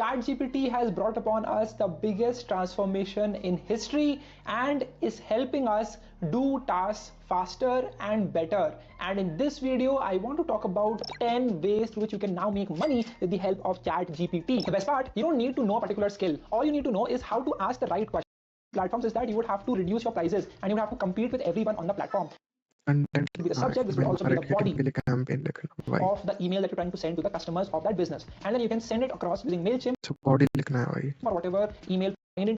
ChatGPT has brought upon us the biggest transformation in history and is helping us do tasks faster and better. And in this video, I want to talk about 10 ways through which you can now make money with the help of ChatGPT. The best part, you don't need to know a particular skill. All you need to know is how to ask the right question. Platforms is that you would have to reduce your prices and you would have to compete with everyone on the platform. Content Will be the subject, this will also be the body के लिए campaign लिखना भाई of the email that you're trying to send to the customers of that business. And then you can send it across using MailChimp सब body लिखना है भाई or whatever email and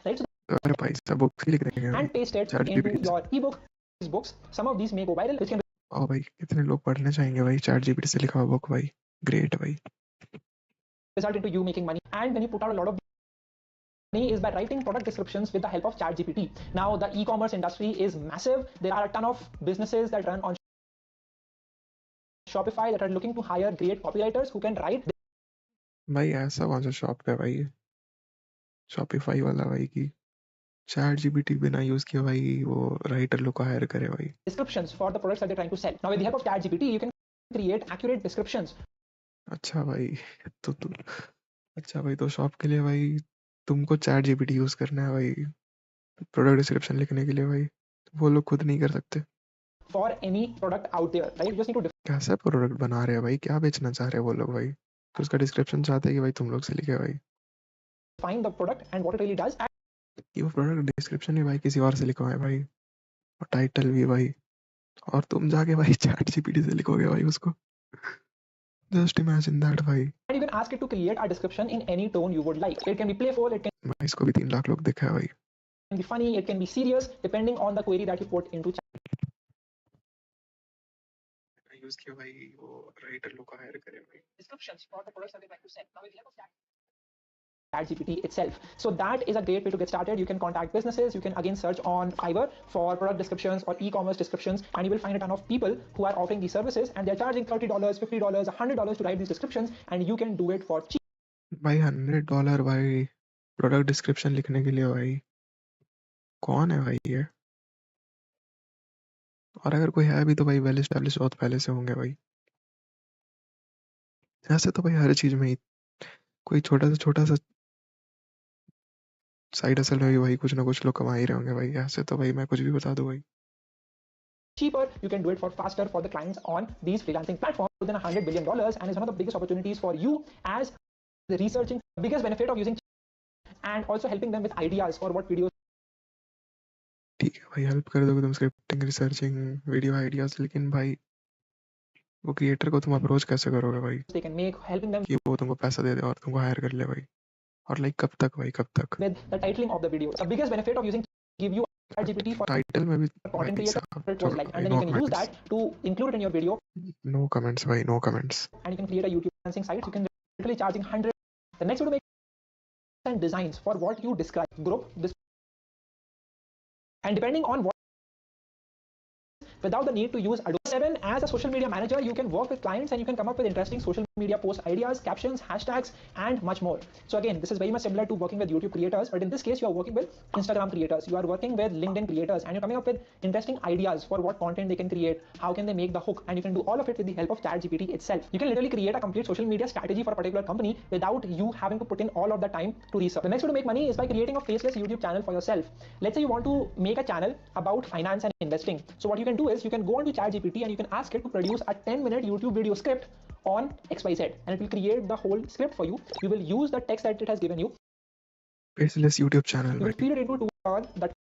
right. So अरे भाई सब books ही लिख देंगे भाई and paste it chat into GPT से your ebook. These books, some of these may go viral, which can आओ भाई कितने लोग पढ़ने चाहेंगे भाई चैट जीपीटी से लिखा हुआ बुक भाई ग्रेट भाई result into you making money. And when you put out a lot of money is by writing product descriptions with the help of ChatGPT. Now the e-commerce industry is massive. There are a ton of businesses that run on Shopify that are looking to hire great copywriters who can write भाई ऐसा कौन सा shop है भाई Shopify वाला भाई की chat GPT बिना यूज किए भाई वो राइटर लोग को हायर करे भाई descriptions for the products that they're trying to sell. Now with the help of ChatGPT, you can create accurate descriptions अच्छा भाई तो अच्छा भाई तो शॉप के लिए भाई तुमको चैट जीपीटी यूज करना है भाई प्रोडक्ट डिस्क्रिप्शन लिखने के लिए भाई वो लोग खुद नहीं कर सकते for any product out there, right? You just need to कैसा प्रोडक्ट बना रहे हैं भाई क्या बेचना चाह रहे हैं वो लोग भाई तो उसका डिस्क्रिप्शन चाहते हैं कि भाई तुम लोग से लिखे भाई define the product and what it really does. कि वो प्रोडक्ट डिस्क्रिप्शन ही भाई किसी और से लिखवाए भाई और टाइटल भी भाई और तुम जाके भाई चैट जीपीटी से लिखोगे भाई उसको जस्ट इमेजिन दैट भाई And you can ask it to create a description in any tone you would like. It can be playful, it can भाई इसको भी 3 लाख लोग देखा है भाई be funny, it can be serious, depending on the query that you put into use किया भाई वो राइटर लोग को हायर करे भाई descriptions for the products that they're trying to sell. Now with the help of ChatGPT itself. So that is a great way to get started. You can contact businesses. You can again search on Fiverr for product descriptions or e-commerce descriptions, and you will find a ton of people who are offering these services, and they're charging $30, $50, $100 to write these descriptions, and you can do it for cheap. भाई $100 भाई product description लिखने के लिए भाई कौन है भाई ये और अगर कोई है भी तो भाई वेल एस्टेब्लिश बहुत पहले से होंगे भाई ऐसे तो भाई हर चीज में ही कोई छोटा सा साइड असल में भी भाई कुछ ना कुछ लोग कमा ही रहे होंगे भाई ऐसे तो भाई मैं कुछ भी बता दूं भाई Cheaper, you can do it for faster for the clients on these freelancing platforms. More than $100 billion, and is one of the biggest opportunities for you as the researching. The biggest benefit of using and also helping them with ideas for what videos ठीक है भाई help कर दोगे तुम scripting researching video ideas लेकिन भाई वो creator को तुम अप्रोच कैसे करोगे भाई they can make, helping them कि वो तुमको पैसा दे दे और तुमको हायर कर ले भाई और लाइक कब तक भाई कब तक with the titling of the video. The biggest benefit of using give you ChatGPT for title में भी content भाई creator साहब it was छोड़ो like, भाई and then no you can use comments that to include it in your video, no comments भाई no comments and you can create a YouTube dancing site. You can literally charging 100. The next video make and designs for what you describe group this, and depending on what without the need to use Adobe. 7, as a social media manager, you can work with clients and you can come up with interesting social media post ideas, captions, hashtags, and much more. So again, this is very much similar to working with YouTube creators, but in this case, you are working with Instagram creators, you are working with LinkedIn creators, and you're coming up with interesting ideas for what content they can create, how can they make the hook, and you can do all of it with the help of ChatGPT itself. You can literally create a complete social media strategy for a particular company without you having to put in all of the time to research. The next way to make money is by creating a faceless YouTube channel for yourself. Let's say you want to make a channel about finance and investing. So what you can do is you can go onto ChatGPT and you can ask it to produce a 10-minute YouTube video script on XYZ, and it will create the whole script for you. You will use the text that it has given you. Faceless YouTube channel. You will feed it into a tool that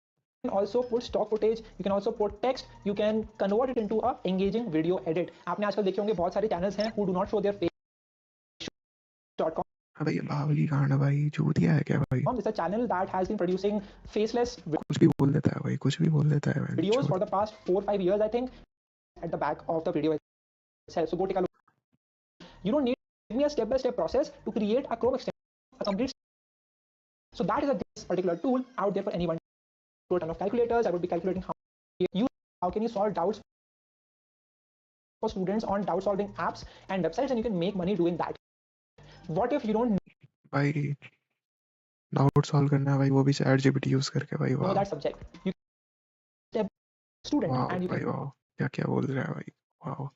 can also put stock footage, you can also put text, you can convert it into a engaging video edit. आपने आजकल देखे होंगे बहुत सारे channels हैं who do not show their face.com. भाई ये बावली कांड है भाई, चूतिया है क्या भाई? This is a channel that has been producing faceless कुछ भी बोल देता है भाई, कुछ भी बोल देता है भाई. videos for the past 4-5 years, I think, at the back of the video itself. So go take a look. You don't need to give me a step-by-step process to create a Chrome extension, a complete. So that is this particular tool out there for anyone. To a ton of calculators, I would be calculating how can you solve doubts for students on doubt solving apps and websites, and you can make money doing that. What if you don't भाई doubt solve करना है भाई, वो भी ChatGPT use करके भाई. know वाह that subject? You step student वाह and you भाई, can वाह क्या क्या बोल रहा है भाई. वाह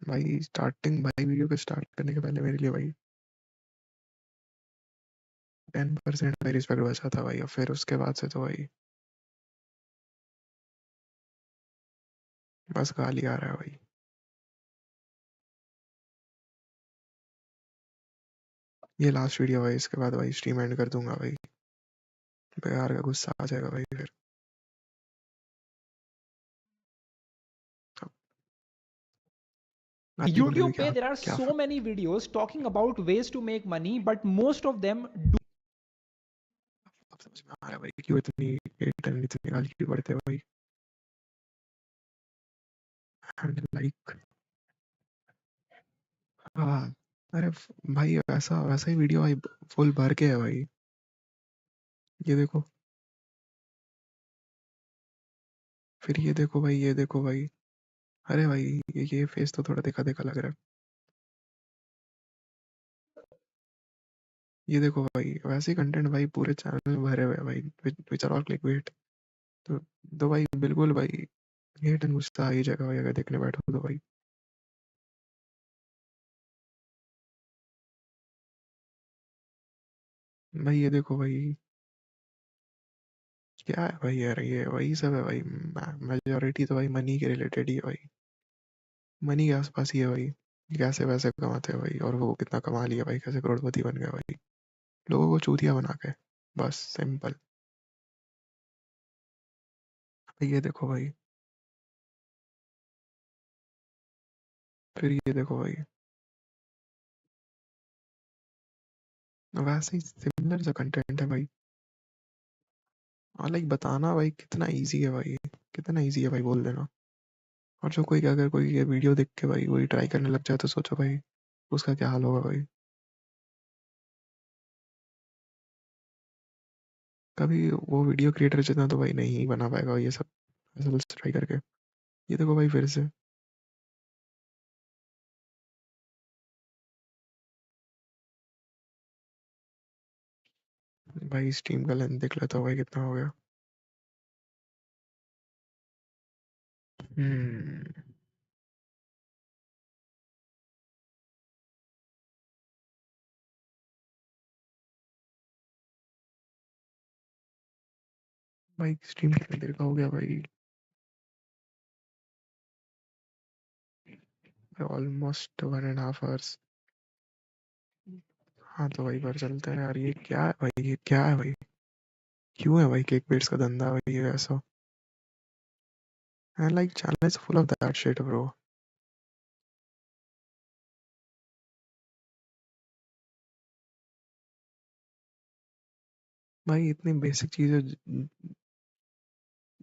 भाई, स्टार्टिंग भाई वीडियो को स्टार्ट करने के पहले मेरे लिए भाई 10% भाई रिस्पेक्ट बचा था भाई, और फिर उसके बाद से तो भाई बस गाली आ रहा है भाई. ये लास्ट वीडियो भाई, इसके बाद भाई स्ट्रीम एंड कर दूंगा भाई. बेकार का गुस्सा आ जाएगा भाई फिर. गाली बोल रही YouTube क्या पे there are क्या so many videos talking about ways to make money, but most of them do अब समझ में आ रहा है भाई क्यों इतनी हेट एंड इतनी गाली क्यों पड़ते हैं भाई. एंड लाइक हाँ, अरे भाई वैसा वैसा ही वीडियो भाई फुल भर के है भाई. ये देखो, फिर ये देखो भाई, ये देखो भाई. अरे भाई ये फेस तो थोड़ा देखा देखा लग रहा है. ये देखो भाई, वैसे ही कंटेंट भाई पूरे चैनल में भरे हुए हैं भाई, which are all clickbait. तो भाई बिल्कुल भाई हेट एंड गुस्सा आ ही जाएगा भाई अगर देखने बैठो तो भाई. भाई ये देखो भाई, क्या है भाई यार, ये वही सब है भाई. मेजोरिटी तो भाई मनी के रिलेटेड ही है भाई. मनी के आसपास ही है भाई. कैसे वैसे कमाते हैं भाई, और वो कितना कमा लिया भाई, कैसे करोड़पति बन गया भाई, लोगों को चूतिया बना के. बस सिंपल. भाई ये देखो भाई, फिर ये देखो भाई, वैसे ही सिमिलर सा कंटेंट है भाई. और लाइक बताना भाई कितना इजी है भाई, कितना इजी है भाई बोल देना. और जो कोई अगर कोई ये वीडियो देख के भाई वही ट्राई करने लग जाए तो सोचो भाई उसका क्या हाल होगा भाई. कभी वो वीडियो क्रिएटर जितना तो भाई नहीं बना पाएगा ये सब ऐसा ट्राई करके. ये देखो भाई फिर से. भाई स्ट्रीम का लेंथ देख लेता हूँ भाई कितना हो गया. भाई स्ट्रीम कितनी देर का हो गया भाई, ऑलमोस्ट 1.5 आवर्स. हाँ तो भाई पर चलते हैं यार. ये क्या है भाई, ये क्या है भाई, क्यों है भाई केक बेट्स का धंधा भाई ये ऐसा. And like channel is full of that shit bro. भाई इतनी बेसिक चीजें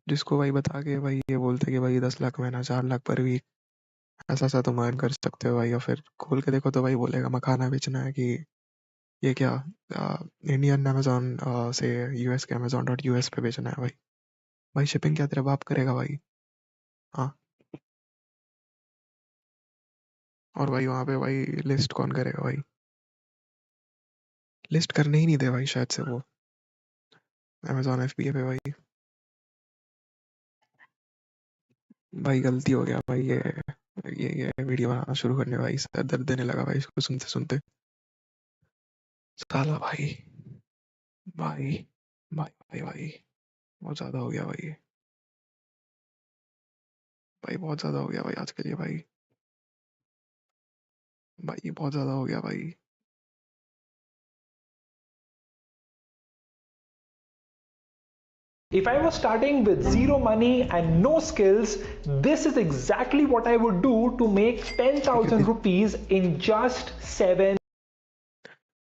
जिसको भाई बता के भाई ये बोलते कि भाई 10 लाख महीना 4 लाख पर वीक ऐसा सा तुम अर्न कर सकते हो भाई, और फिर खोल के देखो तो भाई बोलेगा मखाना बेचना है कि ये क्या इंडियन अमेजोन से यूएस के अमेजोन डॉट यूएस पे बेचना है भाई. भाई शिपिंग क्या तेरा बाप करेगा भाई. हाँ, और भाई वहाँ पे भाई लिस्ट कौन करेगा भाई? लिस्ट करने ही नहीं दे भाई शायद से वो अमेज़न एफबीए पे भाई। भाई गलती हो गया भाई, ये वीडियो बनाना शुरू करने भाई सर दर्द देने लगा भाई इसको सुनते-सुनते। साला भाई, भाई, भाई, बहुत ज़्यादा हो गया भाई। भाई बहुत ज़्यादा हो गया भाई आज के लिए भाई। भाई बहुत ज़्यादा हो गया भाई। If I was starting with zero money and no skills, this is exactly what I would do to make 10,000 rupees in just 7.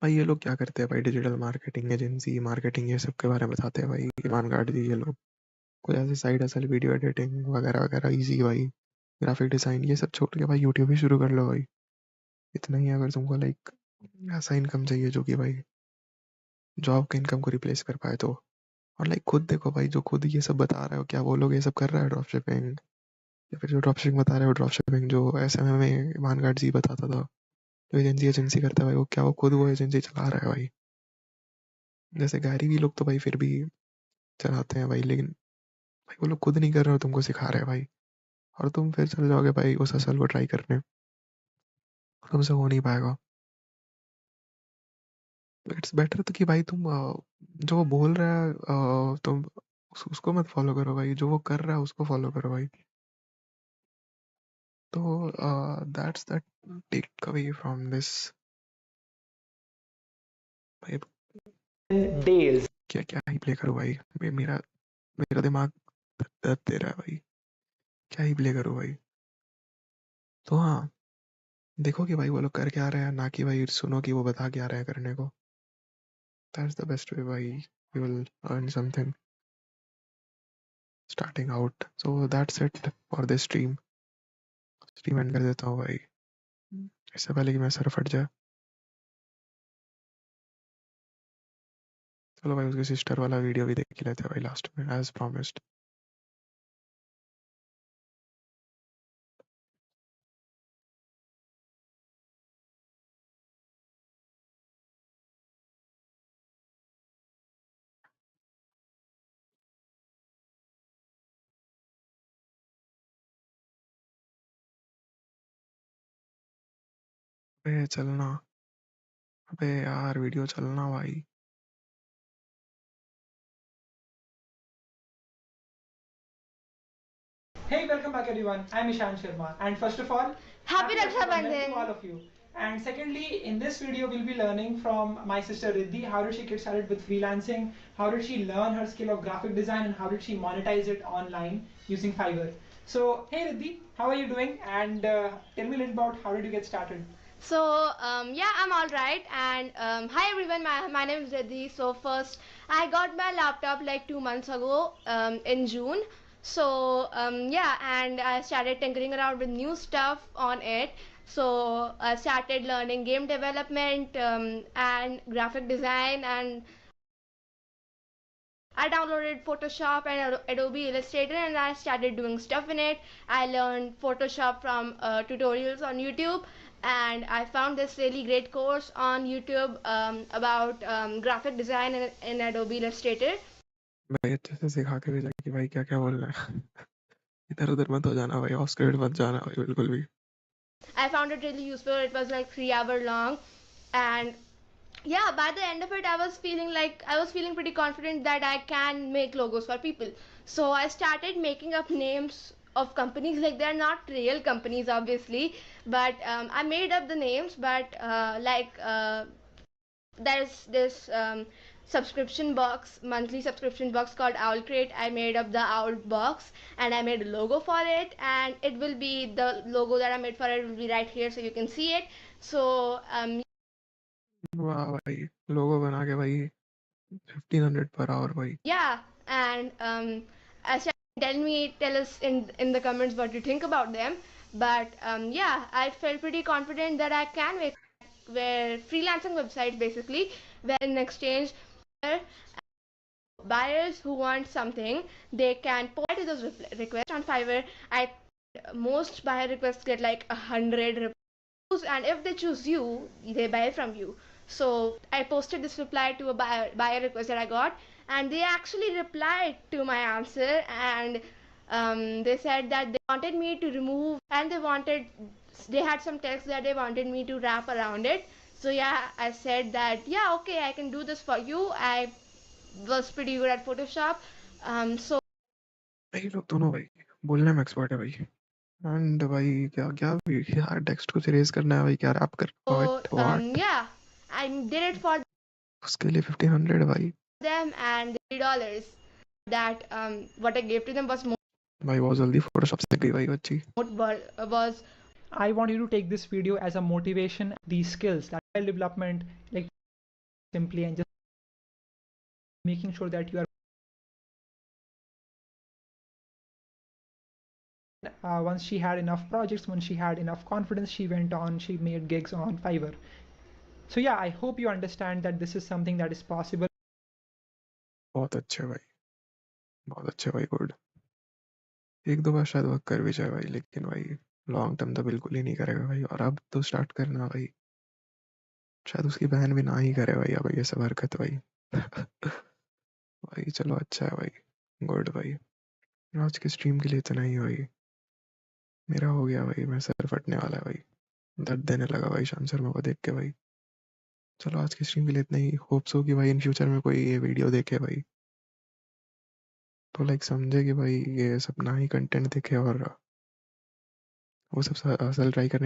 भाई ये लोग क्या करते हैं भाई, डिजिटल मार्केटिंग एजेंसी मार्केटिंग ये सब के बारे में बताते हैं भाई ईमान गार्ड जी ये लोग। कोई ऐसी साइड असल वीडियो एडिटिंग वगैरह वगैरह इजी भाई, ग्राफिक डिजाइन ये सब छोड़ के भाई यूट्यूब ही शुरू कर लो भाई। इतना ही है, अगर तुमको लाइक ऐसा इनकम चाहिए जो कि भाई जॉब के इनकम को रिप्लेस कर पाए तो। और लाइक खुद देखो भाई, जो खुद ये सब बता रहा है क्या वो लोग ये सब कर रहा है ड्रॉप शिपिंग, या फिर जो ड्रॉप शिपिंग बता रहा है वो ड्रॉप शिपिंग जो एसएमएम में ईमान गार्ड जी बताता था, जो एजेंसी एजेंसी करता है भाई, वो क्या वो खुद वो एजेंसी चला रहा है भाई? जैसे गैरी भी लोग तो भाई फिर भी चलाते हैं भाई, लेकिन भाई वो लोग खुद नहीं कर रहे हो, तुमको सिखा रहे हैं भाई। और तुम फिर चल जाओगे भाई उस असल को ट्राई करने, तुमसे हो नहीं पाएगा। इट्स बेटर तो कि भाई तुम जो वो बोल रहा है तुम उसको मत फॉलो करो भाई, जो वो कर रहा है उसको फॉलो करो भाई। तो that's the takeaway from this भाई। Days. क्या क्या ही प्ले करूँ भाई, मेरा मेरा दिमाग दर्द दे रहा है भाई, क्या ही प्ले करूँ भाई। तो हाँ, देखो कि भाई वो लोग कर क्या रहे हैं, ना कि भाई सुनो कि वो बता क्या रहे हैं करने को। दैट्स द बेस्ट वे भाई, you will earn something starting out. So that's it for this stream. Stream and कर देता हूँ भाई, इससे पहले कि मैं सर फट जाए। चलो भाई उसकी सिस्टर वाला वीडियो भी देख ही लेते हैं भाई लास्ट में एज प्रॉमिस्ड। अबे चलना, अबे यार वीडियो चलना भाई। Hey, welcome back everyone. I'm Ishan Sharma, and first of all, Happy Raksha Raksha Bandhan Bandhan! to all of you. And secondly, in this video, we'll be learning from my sister Riddhi. How did she get started with freelancing? How did she learn her skill of graphic design? And how did she monetize it online using Fiverr? So, hey Riddhi, how are you doing? And tell me a little about how did you get started? So yeah, I'm all right. And hi everyone, my name is Riddhi. So first, I got my laptop like 2 months ago in June. So yeah, and I started tinkering around with new stuff on it. So I started learning game development and graphic design, and I downloaded Photoshop and Adobe Illustrator, and I started doing stuff in it. I learned Photoshop from tutorials on YouTube, and I found this really great course on YouTube about graphic design in Adobe Illustrator. भाई अच्छे से सिखा के भेजा कि भाई क्या क्या बोलना है। इधर उधर मत हो जाना भाई, ऑफ स्क्रिप्ट मत जाना भाई बिल्कुल भी। I found it really useful. It was like 3 hour long, and yeah, by the end of it, I was feeling pretty confident that I can make logos for people. So I started making up names of companies. Like, they're not real companies obviously, but I made up the names. But there's this monthly subscription box called Owl Crate. I made up the Owl box, and I made a logo for it, and it will be the logo that I made for it will be right here, so you can see it. So वाह भाई, लोगो बना के भाई 1500 per hour भाई। yeah, and tell us in the comments what you think about them. But yeah, I felt pretty confident that I can make where freelancing websites basically, where in exchange buyers who want something, they can reply to those requests on Fiverr. Most buyer requests get like 100 replies, and if they choose you, they buy from you. So I posted this reply to a buyer request that I got, and they actually replied to my answer, and they said that they wanted me to remove, and they had some text that they wanted me to wrap around it. So yeah, I said that yeah, okay, I can do this for you. I was pretty good at Photoshop. So भाई लोग दोनों भाई बोलने में expert है भाई। And भाई क्या क्या यार टेक्स्ट को रेज करना है भाई, क्या रैप कर what yeah, I did it for उसके लिए 1500 भाई। them, and $3 that what I gave to them was भाई बहुत जल्दी फोटोशॉप सीख गई भाई बच्ची। was I want you to take this video as a motivation, these skills, that development, like simply and just making sure that you are once she had enough projects, once she had enough confidence, she went on, she made gigs on Fiverr. So yeah, I hope you understand that this is something that is possible. बहुत अच्छे भाई, बहुत अच्छे भाई, good. एक दो बार शायद work कर भी जाए भाई, लेकिन भाई लॉन्ग टर्म तो बिल्कुल ही नहीं करेगा भाई। और अब तो स्टार्ट करना भाई, शायद उसकी बहन भी ना ही करे भाई अब ये सब हरकत भाई। भाई चलो अच्छा है भाई, गुड भाई। आज की स्ट्रीम के लिए इतना ही भाई, मेरा हो गया भाई, मैं सर फटने वाला है भाई, दर्द देने लगा भाई शाम शर्मा को देख के भाई। चलो आज की स्ट्रीम के लिए इतना ही, होप्स हो कि भाई इन फ्यूचर में कोई ये वीडियो देखे भाई, तो लाइक समझे कि भाई ये सब ना ही कंटेंट देखे और वो सब असल ट्राई करने